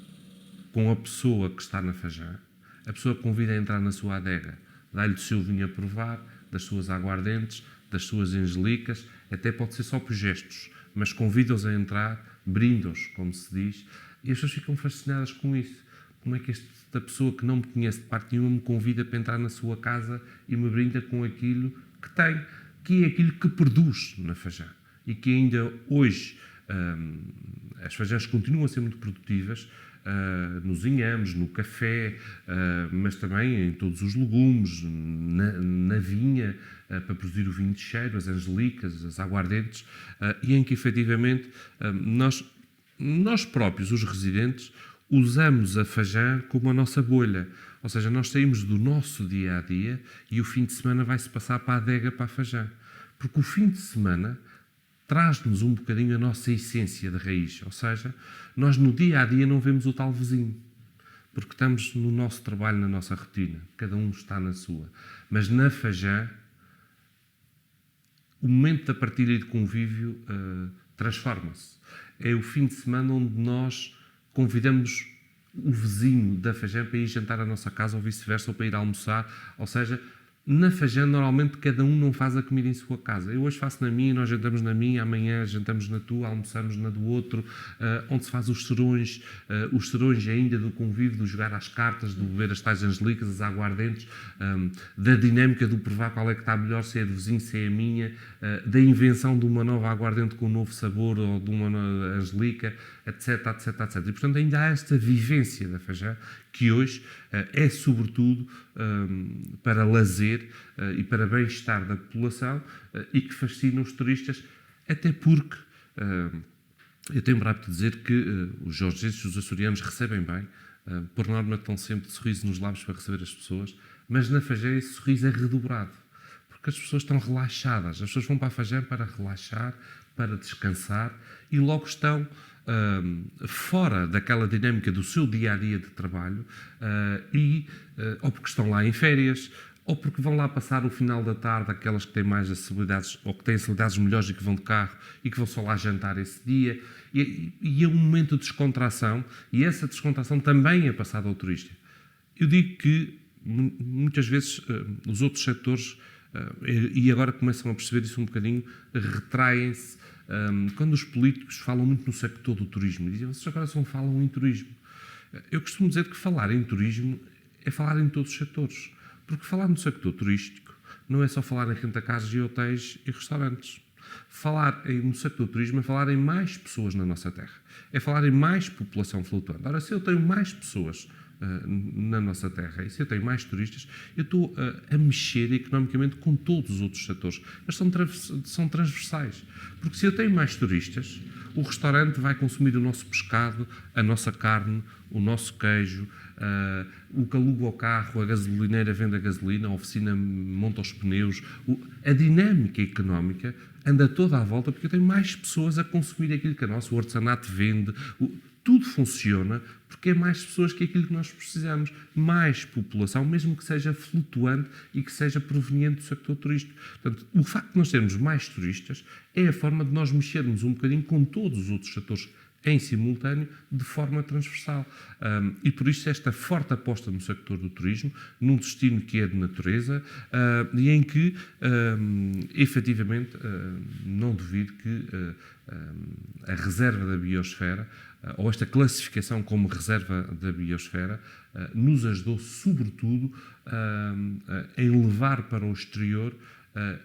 com a pessoa que está na Fajã, a pessoa convida a entrar na sua adega, dá-lhe o seu vinho a provar, das suas aguardentes, das suas angelicas, até pode ser só por gestos, mas convida-os a entrar, brinda-os, como se diz, e as pessoas ficam fascinadas com isso. Como é que esta pessoa que não me conhece de parte nenhuma me convida para entrar na sua casa e me brinda com aquilo que tem, que é aquilo que produz na Fajã. E que ainda hoje as Fajãs continuam a ser muito produtivas, nos inhames, no café, mas também em todos os legumes, na vinha, para produzir o vinho de cheiro, as angelicas, as aguardentes, e em que efetivamente nós próprios, os residentes, usamos a Fajã como a nossa bolha. Ou seja, nós saímos do nosso dia-a-dia e o fim de semana vai-se passar para a adega, para a Fajã. Porque o fim de semana traz-nos um bocadinho a nossa essência de raiz. Ou seja, nós no dia-a-dia não vemos o tal vizinho. Porque estamos no nosso trabalho, na nossa rotina. Cada um está na sua. Mas na Fajã, o momento da partilha e de convívio transforma-se. É o fim de semana onde nós convidamos o vizinho da Fajã para ir jantar à nossa casa ou vice-versa, ou para ir almoçar. Ou seja, na Fajã, normalmente, cada um não faz a comida em sua casa. Eu hoje faço na minha, nós jantamos na minha, amanhã jantamos na tua, almoçamos na do outro, onde se faz os serões ainda do convívio, de jogar às cartas, de beber as tais angelicas, as aguardentes, da dinâmica do provar qual é que está melhor, se é do vizinho, se é a minha, da invenção de uma nova aguardente com um novo sabor ou de uma angelica, etc, etc, etc. E, portanto, ainda há esta vivência da Fajã, que hoje é, sobretudo, para lazer e para bem-estar da população e que fascina os turistas, até porque eu tenho para dizer que os jorgenses, os açorianos, recebem bem, por norma estão sempre de sorriso nos lábios para receber as pessoas, mas na Fajã esse sorriso é redobrado, porque as pessoas estão relaxadas, as pessoas vão para a Fajã para relaxar, para descansar e logo estão fora daquela dinâmica do seu dia-a-dia de trabalho ou porque estão lá em férias, ou porque vão lá passar o final da tarde, aquelas que têm mais acessibilidades, ou que têm acessibilidades melhores e que vão de carro e que vão só lá jantar esse dia. E é um momento de descontração, e essa descontração também é passada ao turista. Eu digo que, muitas vezes, os outros setores, e agora começam a perceber isso um bocadinho, retraem-se. Quando os políticos falam muito no sector do turismo, dizem, vocês agora só falam em turismo. Eu costumo dizer que falar em turismo é falar em todos os setores. Porque falar no sector turístico não é só falar em renta-casas e hotéis e restaurantes. Falar no sector do turismo é falar em mais pessoas na nossa terra. É falar em mais população flutuante. Ora, se eu tenho mais pessoas na nossa terra e se eu tenho mais turistas, eu estou a mexer economicamente com todos os outros setores. Mas são transversais. Porque se eu tenho mais turistas, o restaurante vai consumir o nosso pescado, a nossa carne, o nosso queijo, o que aluga o carro, a gasolineira vende a gasolina, a oficina monta os pneus. A dinâmica económica anda toda à volta porque eu tenho mais pessoas a consumir aquilo que é nosso. O artesanato vende, tudo funciona porque é mais pessoas que aquilo que nós precisamos. Mais população, mesmo que seja flutuante e que seja proveniente do sector turístico. Portanto, o facto de nós termos mais turistas é a forma de nós mexermos um bocadinho com todos os outros setores em simultâneo, de forma transversal. E por isso esta forte aposta no sector do turismo, num destino que é de natureza e em que, efetivamente, não duvido que a reserva da biosfera, ou esta classificação como reserva da biosfera, nos ajudou, sobretudo, em levar para o exterior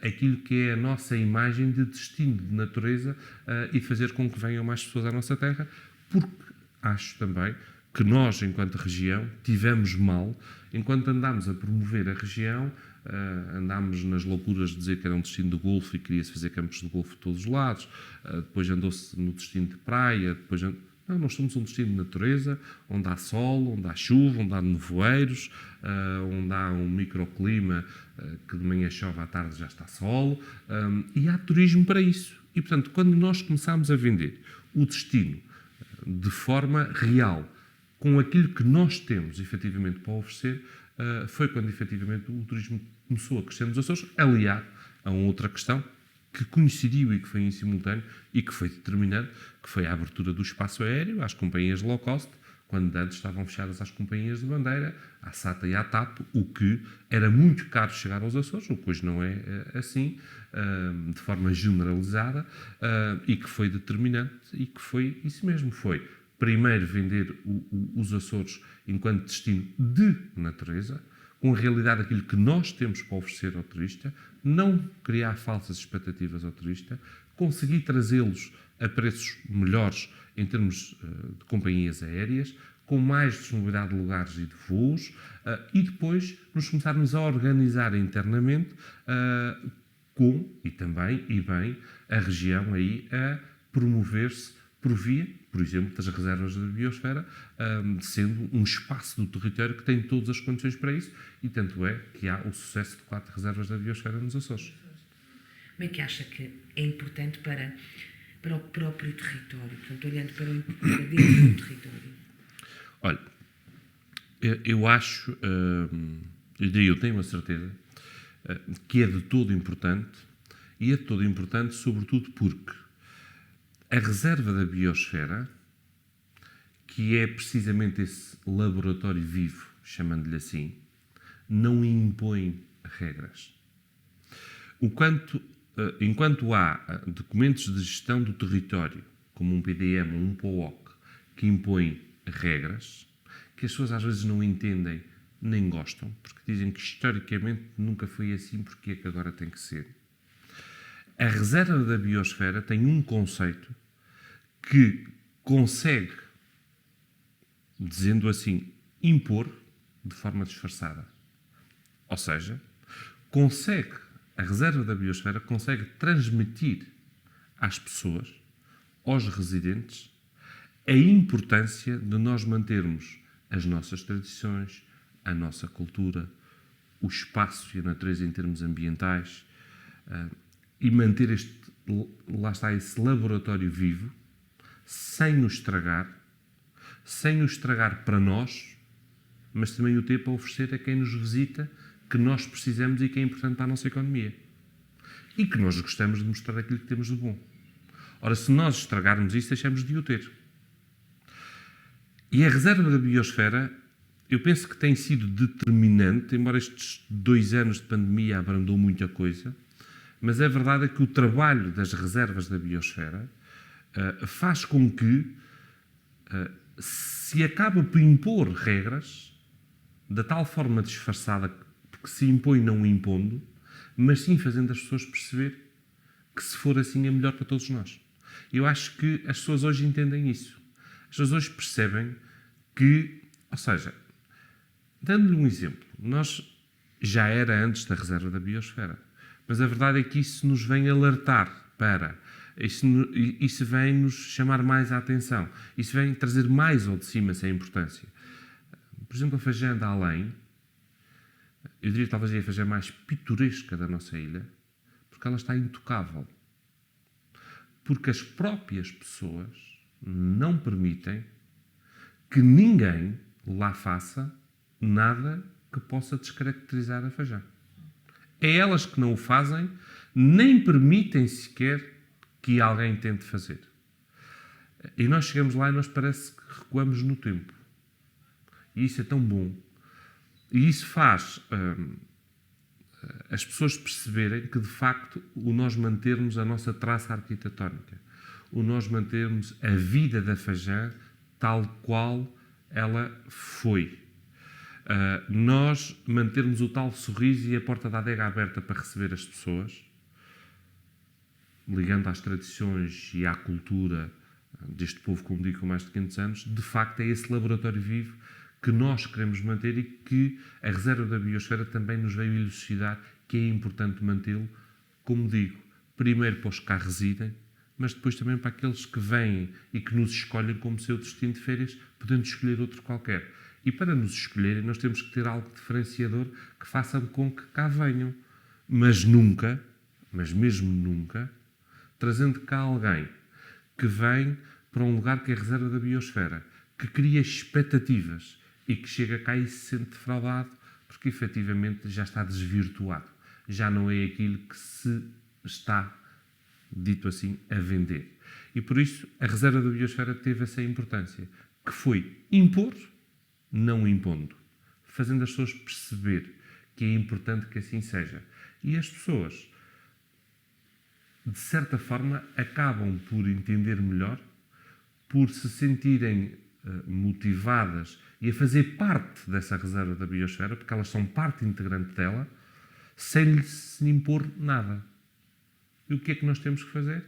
aquilo que é a nossa imagem de destino de natureza e fazer com que venham mais pessoas à nossa terra, porque acho também que nós, enquanto região, tivemos mal, enquanto andámos a promover a região, andámos nas loucuras de dizer que era um destino de golfe e queria-se fazer campos de golfe de todos os lados, depois andou-se no destino de praia, Não, nós somos um destino de natureza, onde há sol, onde há chuva, onde há nevoeiros, onde há um microclima que de manhã chove, à tarde já está sol, e há turismo para isso. E, portanto, quando nós começámos a vender o destino de forma real, com aquilo que nós temos, efetivamente, para oferecer, foi quando, efetivamente, o turismo começou a crescer nos Açores, aliado a uma outra questão, que coincidiu e que foi em simultâneo e que foi determinante, que foi a abertura do espaço aéreo às companhias low cost, quando antes estavam fechadas às companhias de bandeira, à SATA e à TAP, o que era muito caro chegar aos Açores, o que hoje não é assim, de forma generalizada, e que foi determinante e que foi isso mesmo, foi primeiro vender os Açores enquanto destino de natureza, com a realidade daquilo que nós temos para oferecer ao turista, não criar falsas expectativas ao turista, conseguir trazê-los a preços melhores em termos de companhias aéreas, com mais disponibilidade de lugares e de voos, e depois nos começarmos a organizar internamente com, e também, e bem, a região aí a promover-se por via, por exemplo, das reservas da biosfera, sendo um espaço do território que tem todas as condições para isso, e tanto é que há o sucesso de 4 reservas da biosfera nos Açores. Como é que acha que é importante para o próprio território, portanto, olhando para dentro do território? Olha, eu acho, eu tenho a certeza, que é de todo importante, e é de todo importante sobretudo porque a reserva da biosfera, que é precisamente esse laboratório vivo, chamando-lhe assim, não impõe regras. Enquanto há documentos de gestão do território, como um PDM ou um POOC, que impõem regras, que as pessoas às vezes não entendem nem gostam, porque dizem que historicamente nunca foi assim, porque é que agora tem que ser. A reserva da biosfera tem um conceito que consegue, dizendo assim, impor de forma disfarçada. Ou seja, a reserva da biosfera consegue transmitir às pessoas, aos residentes, a importância de nós mantermos as nossas tradições, a nossa cultura, o espaço e a natureza em termos ambientais, e manter esse laboratório vivo, sem o estragar para nós, mas também o ter para oferecer a quem nos visita, que nós precisamos e que é importante para a nossa economia. E que nós gostamos de mostrar aquilo que temos de bom. Ora, se nós estragarmos isso, deixamos de o ter. E a reserva da biosfera, eu penso que tem sido determinante, embora estes 2 anos de pandemia abrandou muita coisa, mas a verdade é que o trabalho das reservas da biosfera faz com que se acabe por impor regras da tal forma disfarçada que se impõe não impondo, mas sim fazendo as pessoas perceber que se for assim é melhor para todos nós. Eu acho que as pessoas hoje entendem isso. As pessoas hoje percebem que, ou seja, dando-lhe um exemplo, nós já era antes da reserva da biosfera, mas a verdade é que isso nos vem alertar para, isso vem nos chamar mais a atenção, isso vem trazer mais ao de cima essa importância. Por exemplo, a Fagem além, eu diria talvez a Fagem mais pitoresca da nossa ilha, porque ela está intocável. Porque as próprias pessoas não permitem que ninguém lá faça nada que possa descaracterizar a Fagem. É elas que não o fazem, nem permitem sequer que alguém tente fazer. E nós chegamos lá e nós parece que recuamos no tempo. E isso é tão bom. E isso faz as pessoas perceberem que, de facto, o nós mantermos a nossa traça arquitetónica, o nós mantermos a vida da Fagem tal qual ela foi, nós mantermos o tal sorriso e a porta da adega aberta para receber as pessoas, ligando às tradições e à cultura deste povo, como digo, com mais de 500 anos, de facto é esse laboratório vivo que nós queremos manter e que a reserva da biosfera também nos veio elucidar que é importante mantê-lo, como digo, primeiro para os que cá residem, mas depois também para aqueles que vêm e que nos escolhem como seu destino de férias, podendo escolher outro qualquer. E para nos escolherem, nós temos que ter algo diferenciador que faça com que cá venham. Mas nunca, mas mesmo nunca, trazendo cá alguém que vem para um lugar que é a reserva da biosfera, que cria expectativas e que chega cá e se sente defraudado porque efetivamente já está desvirtuado. Já não é aquilo que se está, dito assim, a vender. E por isso a reserva da biosfera teve essa importância, que foi impor, não impondo, fazendo as pessoas perceber que é importante que assim seja. E as pessoas, de certa forma, acabam por entender melhor, por se sentirem motivadas e a fazer parte dessa reserva da biosfera, porque elas são parte integrante dela, sem lhes impor nada. E o que é que nós temos que fazer?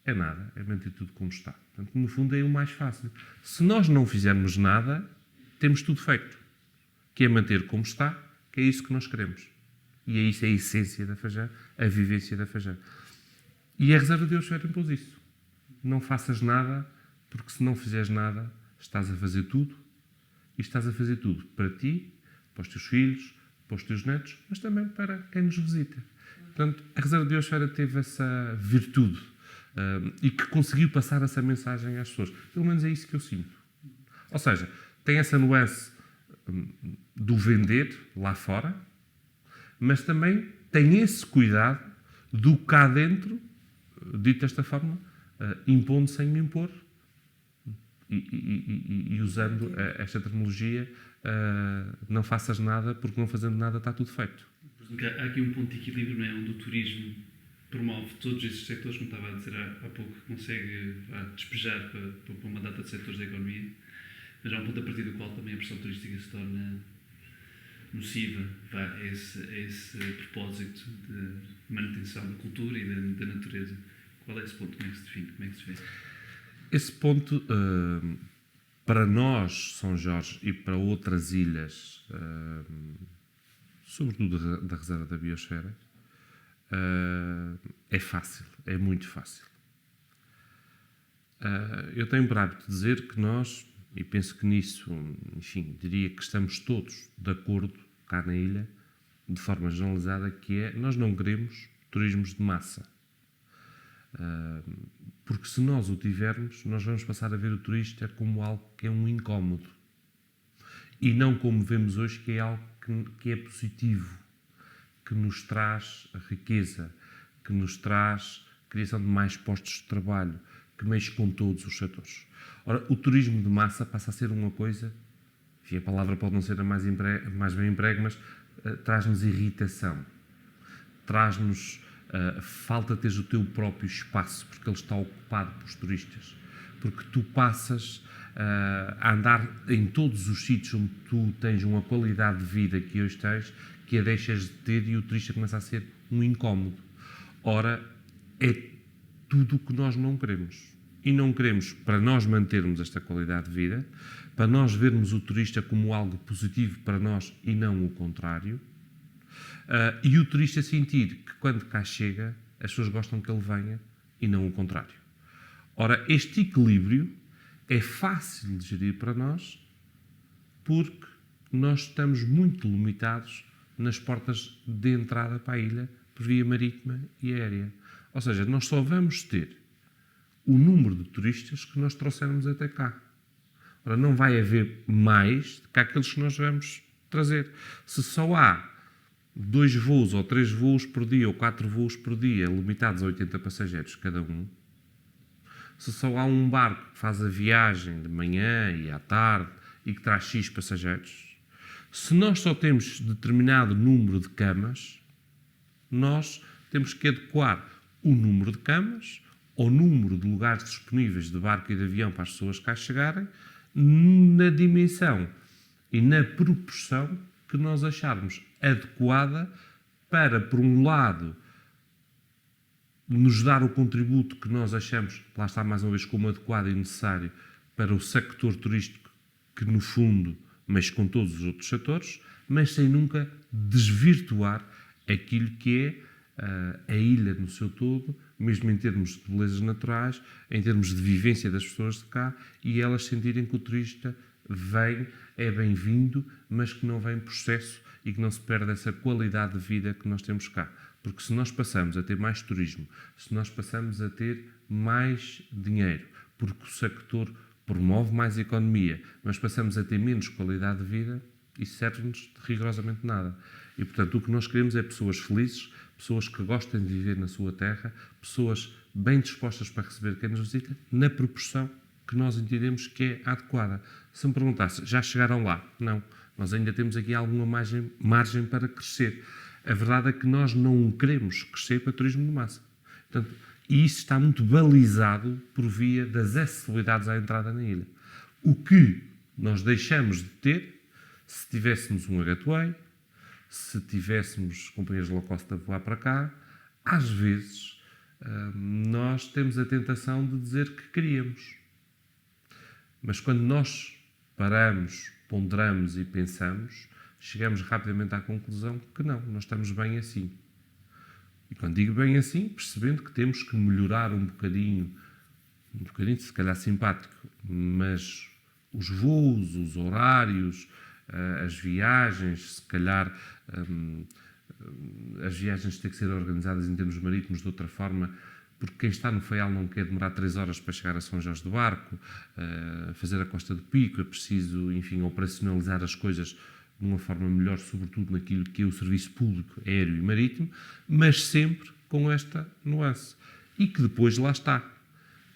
é nada, é manter tudo como está. Portanto, no fundo é o mais fácil. Se nós não fizermos nada, temos tudo feito, que é manter como está, que é isso que nós queremos. E é isso a essência da Fagem, a vivência da Fagem. E a reserva de Biosfera impôs isso. Não faças nada, porque se não fizeres nada, estás a fazer tudo, e estás a fazer tudo para ti, para os teus filhos, para os teus netos, mas também para quem nos visita. Portanto, a reserva de Biosfera teve essa virtude e que conseguiu passar essa mensagem às pessoas. Pelo menos é isso que eu sinto. Ou seja, tem essa nuance do vender lá fora, mas também tem esse cuidado do cá dentro, dito desta forma, impondo sem me impor. E usando esta terminologia, não faças nada, porque não fazendo nada está tudo feito. Há aqui um ponto de equilíbrio, não é? Onde o turismo promove todos esses setores, como estava a dizer há pouco, que consegue despejar para uma data de setores da economia, mas há um ponto a partir do qual também a pressão turística se torna nociva a esse propósito de manutenção da cultura e da natureza. Qual é esse ponto? Como é que se define? Como é que se vê? Esse ponto, para nós, São Jorge, e para outras ilhas, sobretudo da reserva da Biosfera, é fácil, é muito fácil. Eu tenho por hábito dizer que nós, e penso que nisso, enfim, diria que estamos todos de acordo cá na ilha, de forma generalizada, que é, nós não queremos turismos de massa. Porque se nós o tivermos, nós vamos passar a ver o turista como algo que é um incómodo. E não como vemos hoje, que é algo que é positivo, que nos traz a riqueza, que nos traz a criação de mais postos de trabalho, que mexe com todos os setores. Ora, o turismo de massa passa a ser uma coisa, enfim, a palavra pode não ser a mais bem emprego, mas traz-nos irritação, traz-nos falta de teres o teu próprio espaço, porque ele está ocupado pelos turistas. Porque tu passas a andar em todos os sítios onde tu tens uma qualidade de vida que hoje tens, que a deixas de ter e o turista começa a ser um incómodo. Ora, é tudo o que nós não queremos. E não queremos, para nós mantermos esta qualidade de vida, para nós vermos o turista como algo positivo para nós e não o contrário, e o turista sentir que quando cá chega, as pessoas gostam que ele venha e não o contrário. Ora, este equilíbrio é fácil de gerir para nós porque nós estamos muito limitados nas portas de entrada para a ilha por via marítima e aérea. Ou seja, nós só vamos ter o número de turistas que nós trouxermos até cá. Ora, não vai haver mais do que aqueles que nós vamos trazer. Se só há 2 voos ou 3 voos por dia ou 4 voos por dia, limitados a 80 passageiros cada um, se só há um barco que faz a viagem de manhã e à tarde e que traz X passageiros, se nós só temos determinado número de camas, nós temos que adequar o número de camas ao número de lugares disponíveis de barco e de avião para as pessoas cá chegarem, na dimensão e na proporção que nós acharmos adequada para, por um lado, nos dar o contributo que nós achamos, lá está mais uma vez, como adequado e necessário para o sector turístico, que no fundo mexe com todos os outros setores, mas sem nunca desvirtuar aquilo que é a ilha no seu todo, mesmo em termos de belezas naturais, em termos de vivência das pessoas de cá, e elas sentirem que o turista vem, é bem-vindo, mas que não vem processo e que não se perde essa qualidade de vida que nós temos cá. Porque se nós passamos a ter mais turismo, se nós passamos a ter mais dinheiro, porque o sector promove mais economia, mas passamos a ter menos qualidade de vida, isso serve-nos de rigorosamente nada. E, portanto, o que nós queremos é pessoas felizes, pessoas que gostem de viver na sua terra, pessoas bem dispostas para receber quem nos visita, na proporção que nós entendemos que é adequada. Se me perguntasse, já chegaram lá? Não. Nós ainda temos aqui alguma margem para crescer. A verdade é que nós não queremos crescer para turismo de massa. Portanto, e isso está muito balizado por via das acessibilidades à entrada na ilha. O que nós deixamos de ter se tivéssemos um gateway, se tivéssemos companhias low cost a voar para cá, às vezes nós temos a tentação de dizer que queríamos. Mas quando nós paramos, ponderamos e pensamos, chegamos rapidamente à conclusão que não, nós estamos bem assim. E quando digo bem assim, percebendo que temos que melhorar um bocadinho se calhar simpático, mas os voos, os horários, as viagens, se calhar as viagens têm que ser organizadas em termos marítimos de outra forma, porque quem está no Faial não quer demorar 3 horas para chegar a São Jorge do Barco, fazer a Costa do Pico, é preciso, enfim, operacionalizar as coisas de uma forma melhor, sobretudo naquilo que é o serviço público aéreo e marítimo, mas sempre com esta nuance. E que depois lá está,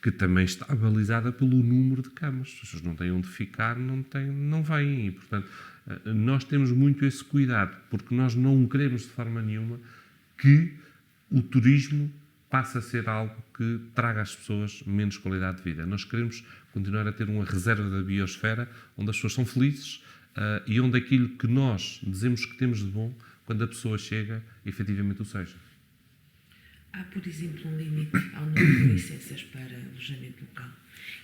que também está balizada pelo número de camas. As pessoas não têm onde ficar, não vêm. E, portanto, nós temos muito esse cuidado, porque nós não queremos de forma nenhuma que o turismo passe a ser algo que traga às pessoas menos qualidade de vida. Nós queremos continuar a ter uma reserva da biosfera onde as pessoas são felizes e onde aquilo que nós dizemos que temos de bom, quando a pessoa chega, efetivamente o seja. Há, por exemplo, um limite ao número de licenças para alojamento local.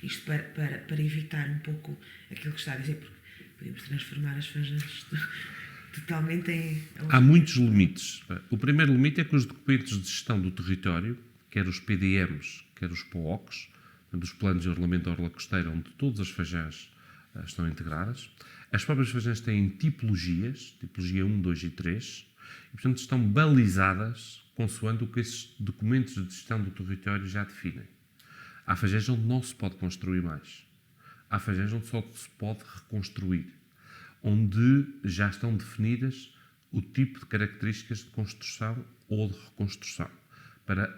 Isto para evitar um pouco aquilo que está a dizer, porque podemos transformar as fazendas totalmente em... Há muitos limites. O primeiro limite é que os documentos de gestão do território, quer os PDMs, quer os POOCs, dos planos de ordenamento da orla costeira, onde todas as fajãs estão integradas. As próprias fajãs têm tipologias, tipologia 1, 2 e 3, e, portanto, estão balizadas consoante o que esses documentos de gestão do território já definem. Há fajãs onde não se pode construir mais. Há fajãs onde só se pode reconstruir, onde já estão definidas o tipo de características de construção ou de reconstrução, para,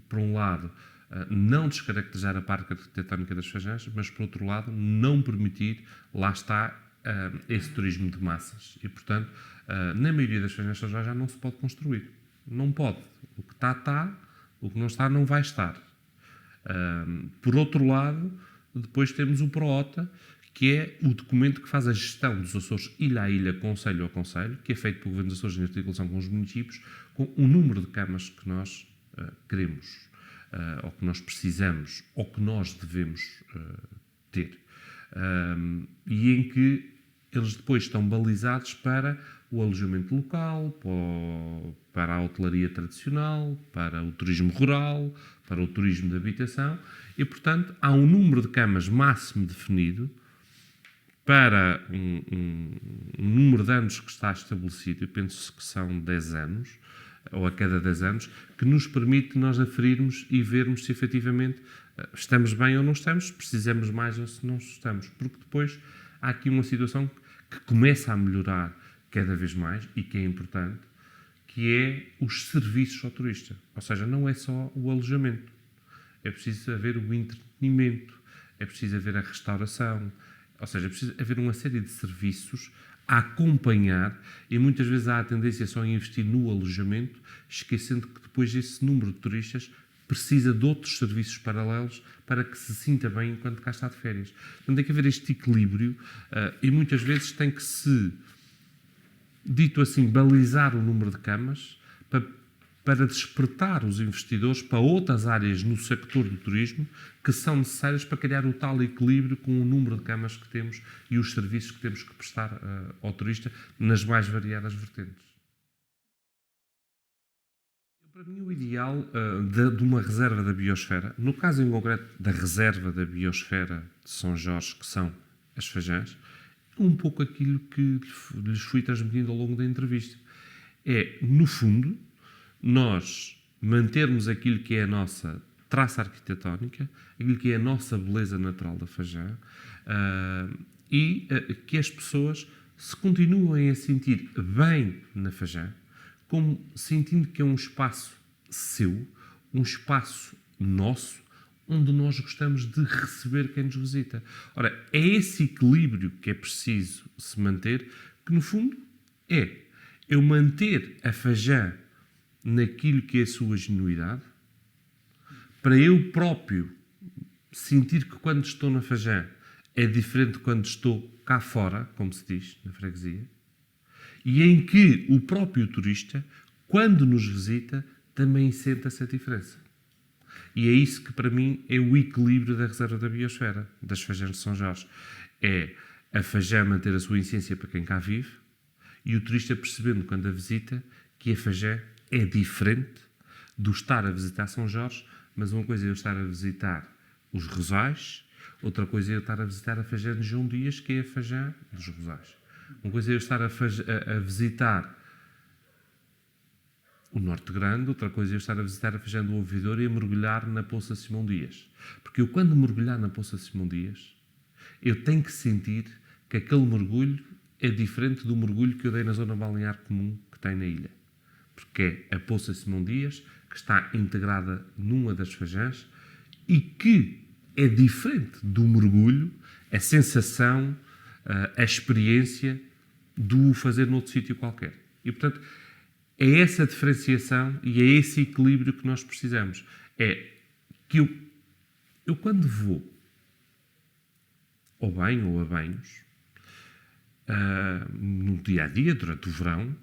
por um lado, não descaracterizar a parte arquitetónica das fajãs, mas, por outro lado, não permitir, lá está, esse turismo de massas. E, portanto, na maioria das fajãs já não se pode construir. Não pode. O que está, o que não está, não vai estar. Por outro lado, depois temos o PROOTA, que é o documento que faz a gestão dos Açores ilha a ilha, concelho a concelho, que é feito pelo Governo dos Açores em articulação com os municípios, com o número de camas que nós queremos, ou que nós precisamos, ou que nós devemos ter. E em que eles depois estão balizados para o alojamento local, para a hotelaria tradicional, para o turismo rural, para o turismo de habitação, e, portanto, há um número de camas máximo definido para um número de anos que está estabelecido, eu penso que são 10 anos, ou a cada 10 anos, que nos permite nós aferirmos e vermos se efetivamente estamos bem ou não estamos, se precisamos mais ou se não estamos, porque depois há aqui uma situação que começa a melhorar cada vez mais e que é importante, que é os serviços ao turista. Ou seja, não é só o alojamento. É preciso haver o entretenimento, é preciso haver a restauração, ou seja, é preciso haver uma série de serviços a acompanhar, e muitas vezes há a tendência só a investir no alojamento, esquecendo que depois esse número de turistas precisa de outros serviços paralelos para que se sinta bem enquanto cá está de férias. Portanto, tem que haver este equilíbrio e muitas vezes tem que se, dito assim, balizar o número de camas para despertar os investidores para outras áreas no sector do turismo que são necessárias para criar o tal equilíbrio com o número de camas que temos e os serviços que temos que prestar ao turista nas mais variadas vertentes. Para mim, o ideal de uma reserva da biosfera, no caso em concreto da reserva da biosfera de São Jorge, que são as fajãs, é um pouco aquilo que lhes fui transmitindo ao longo da entrevista. É, no fundo, nós mantermos aquilo que é a nossa traça arquitetónica, aquilo que é a nossa beleza natural da fajã, e que as pessoas se continuem a sentir bem na fajã, como sentindo que é um espaço seu, um espaço nosso, onde nós gostamos de receber quem nos visita. Ora, é esse equilíbrio que é preciso se manter, que no fundo é eu manter a fajã naquilo que é a sua genuidade, para eu próprio sentir que quando estou na fajã é diferente de quando estou cá fora, como se diz na freguesia, e em que o próprio turista, quando nos visita, também sente essa diferença. E é isso que, para mim, é o equilíbrio da reserva da biosfera, das Fajãs de São Jorge. É a Fajã manter a sua essência para quem cá vive e o turista percebendo, quando a visita, que a Fajã é diferente do estar a visitar São Jorge, mas uma coisa é eu estar a visitar os Rosais, outra coisa é eu estar a visitar a Fajã de João Dias, que é a Fajã dos Rosais. Uma coisa é eu estar a visitar o Norte Grande, outra coisa é eu estar a visitar a Fajã do Ouvidor e a mergulhar na Poça Simão Dias. Porque eu, quando mergulhar na Poça Simão Dias, eu tenho que sentir que aquele mergulho é diferente do mergulho que eu dei na zona balnear comum que tem na ilha. Porque é a Poça Simão Dias, que está integrada numa das Fajãs e que é diferente do mergulho, a sensação, a experiência do fazer noutro sítio qualquer. E, portanto, é essa diferenciação e é esse equilíbrio que nós precisamos. É que eu quando vou ao banho ou a banhos, no dia-a-dia, durante o verão,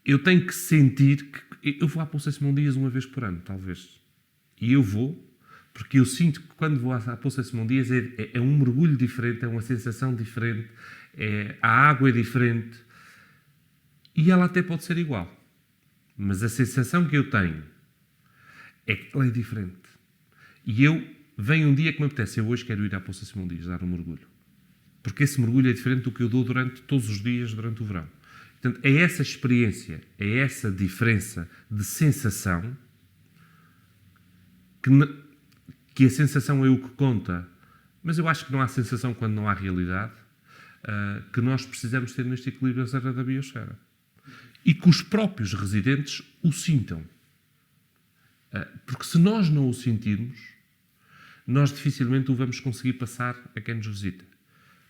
eu tenho que sentir que... Eu vou à Poça Simão Dias uma vez por ano, talvez. E eu vou, porque eu sinto que quando vou à Poça Simão Dias é um mergulho diferente, é uma sensação diferente, a água é diferente. E ela até pode ser igual. Mas a sensação que eu tenho é que ela é diferente. E eu venho um dia que me apetece. Eu hoje quero ir à Poça Simão Dias dar um mergulho. Porque esse mergulho é diferente do que eu dou durante todos os dias durante o verão. Portanto, é essa experiência, é essa diferença de sensação que a sensação é o que conta. Mas eu acho que não há sensação quando não há realidade, que nós precisamos ter neste equilíbrio da biosfera. E que os próprios residentes o sintam. Porque se nós não o sentirmos, nós dificilmente o vamos conseguir passar a quem nos visita.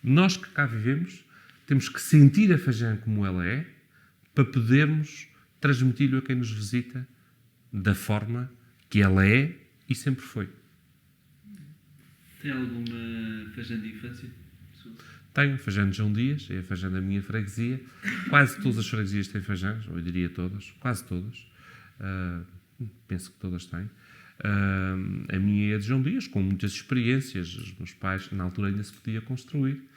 Nós que cá vivemos, temos que sentir a Fajã como ela é, para podermos transmiti-lo a quem nos visita da forma que ela é e sempre foi. Tem alguma Fajã de infância? Tenho Fajã de João Dias, é a Fajã da minha freguesia. Quase todas as freguesias têm Fajãs, ou eu diria todas, quase todas. Penso que todas têm. A minha é de João Dias, com muitas experiências. Os meus pais, na altura ainda se podia construir.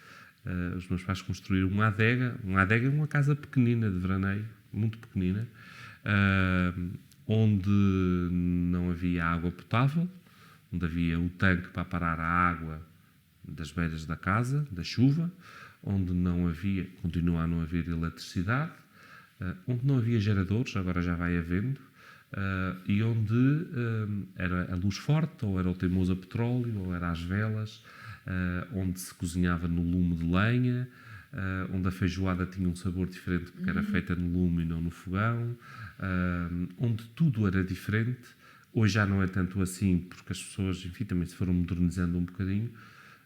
Os meus pais construíram uma adega. Uma adega é uma casa pequenina de veraneio, muito pequenina, onde não havia água potável, onde havia o tanque para parar a água das beiras da casa, da chuva, onde não havia, continua a não haver eletricidade, onde não havia geradores, agora já vai havendo, e onde era a luz forte, ou era o teimoso a petróleo, ou era as velas, onde se cozinhava no lume de lenha, onde a feijoada tinha um sabor diferente porque era feita no lume e não no fogão, onde tudo era diferente. Hoje já não é tanto assim, porque as pessoas, enfim, também se foram modernizando um bocadinho,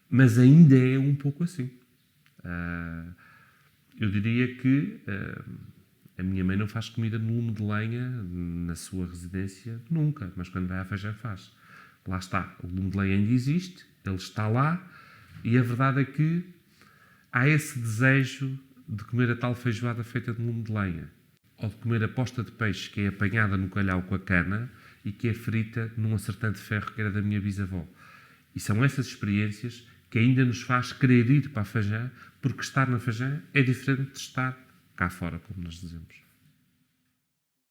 mas ainda é um pouco assim. Eu diria que a minha mãe não faz comida no lume de lenha na sua residência nunca, mas quando vai à Fajã faz. Lá está, o lume de lenha ainda existe, ele está lá, e a verdade é que há esse desejo de comer a tal feijoada feita de lume de lenha, ou de comer a posta de peixe que é apanhada no calhau com a cana e que é frita num acertante de ferro que era da minha bisavó. E são essas experiências que ainda nos faz querer ir para a Fajã, porque estar na Fajã é diferente de estar cá fora, como nós dizemos.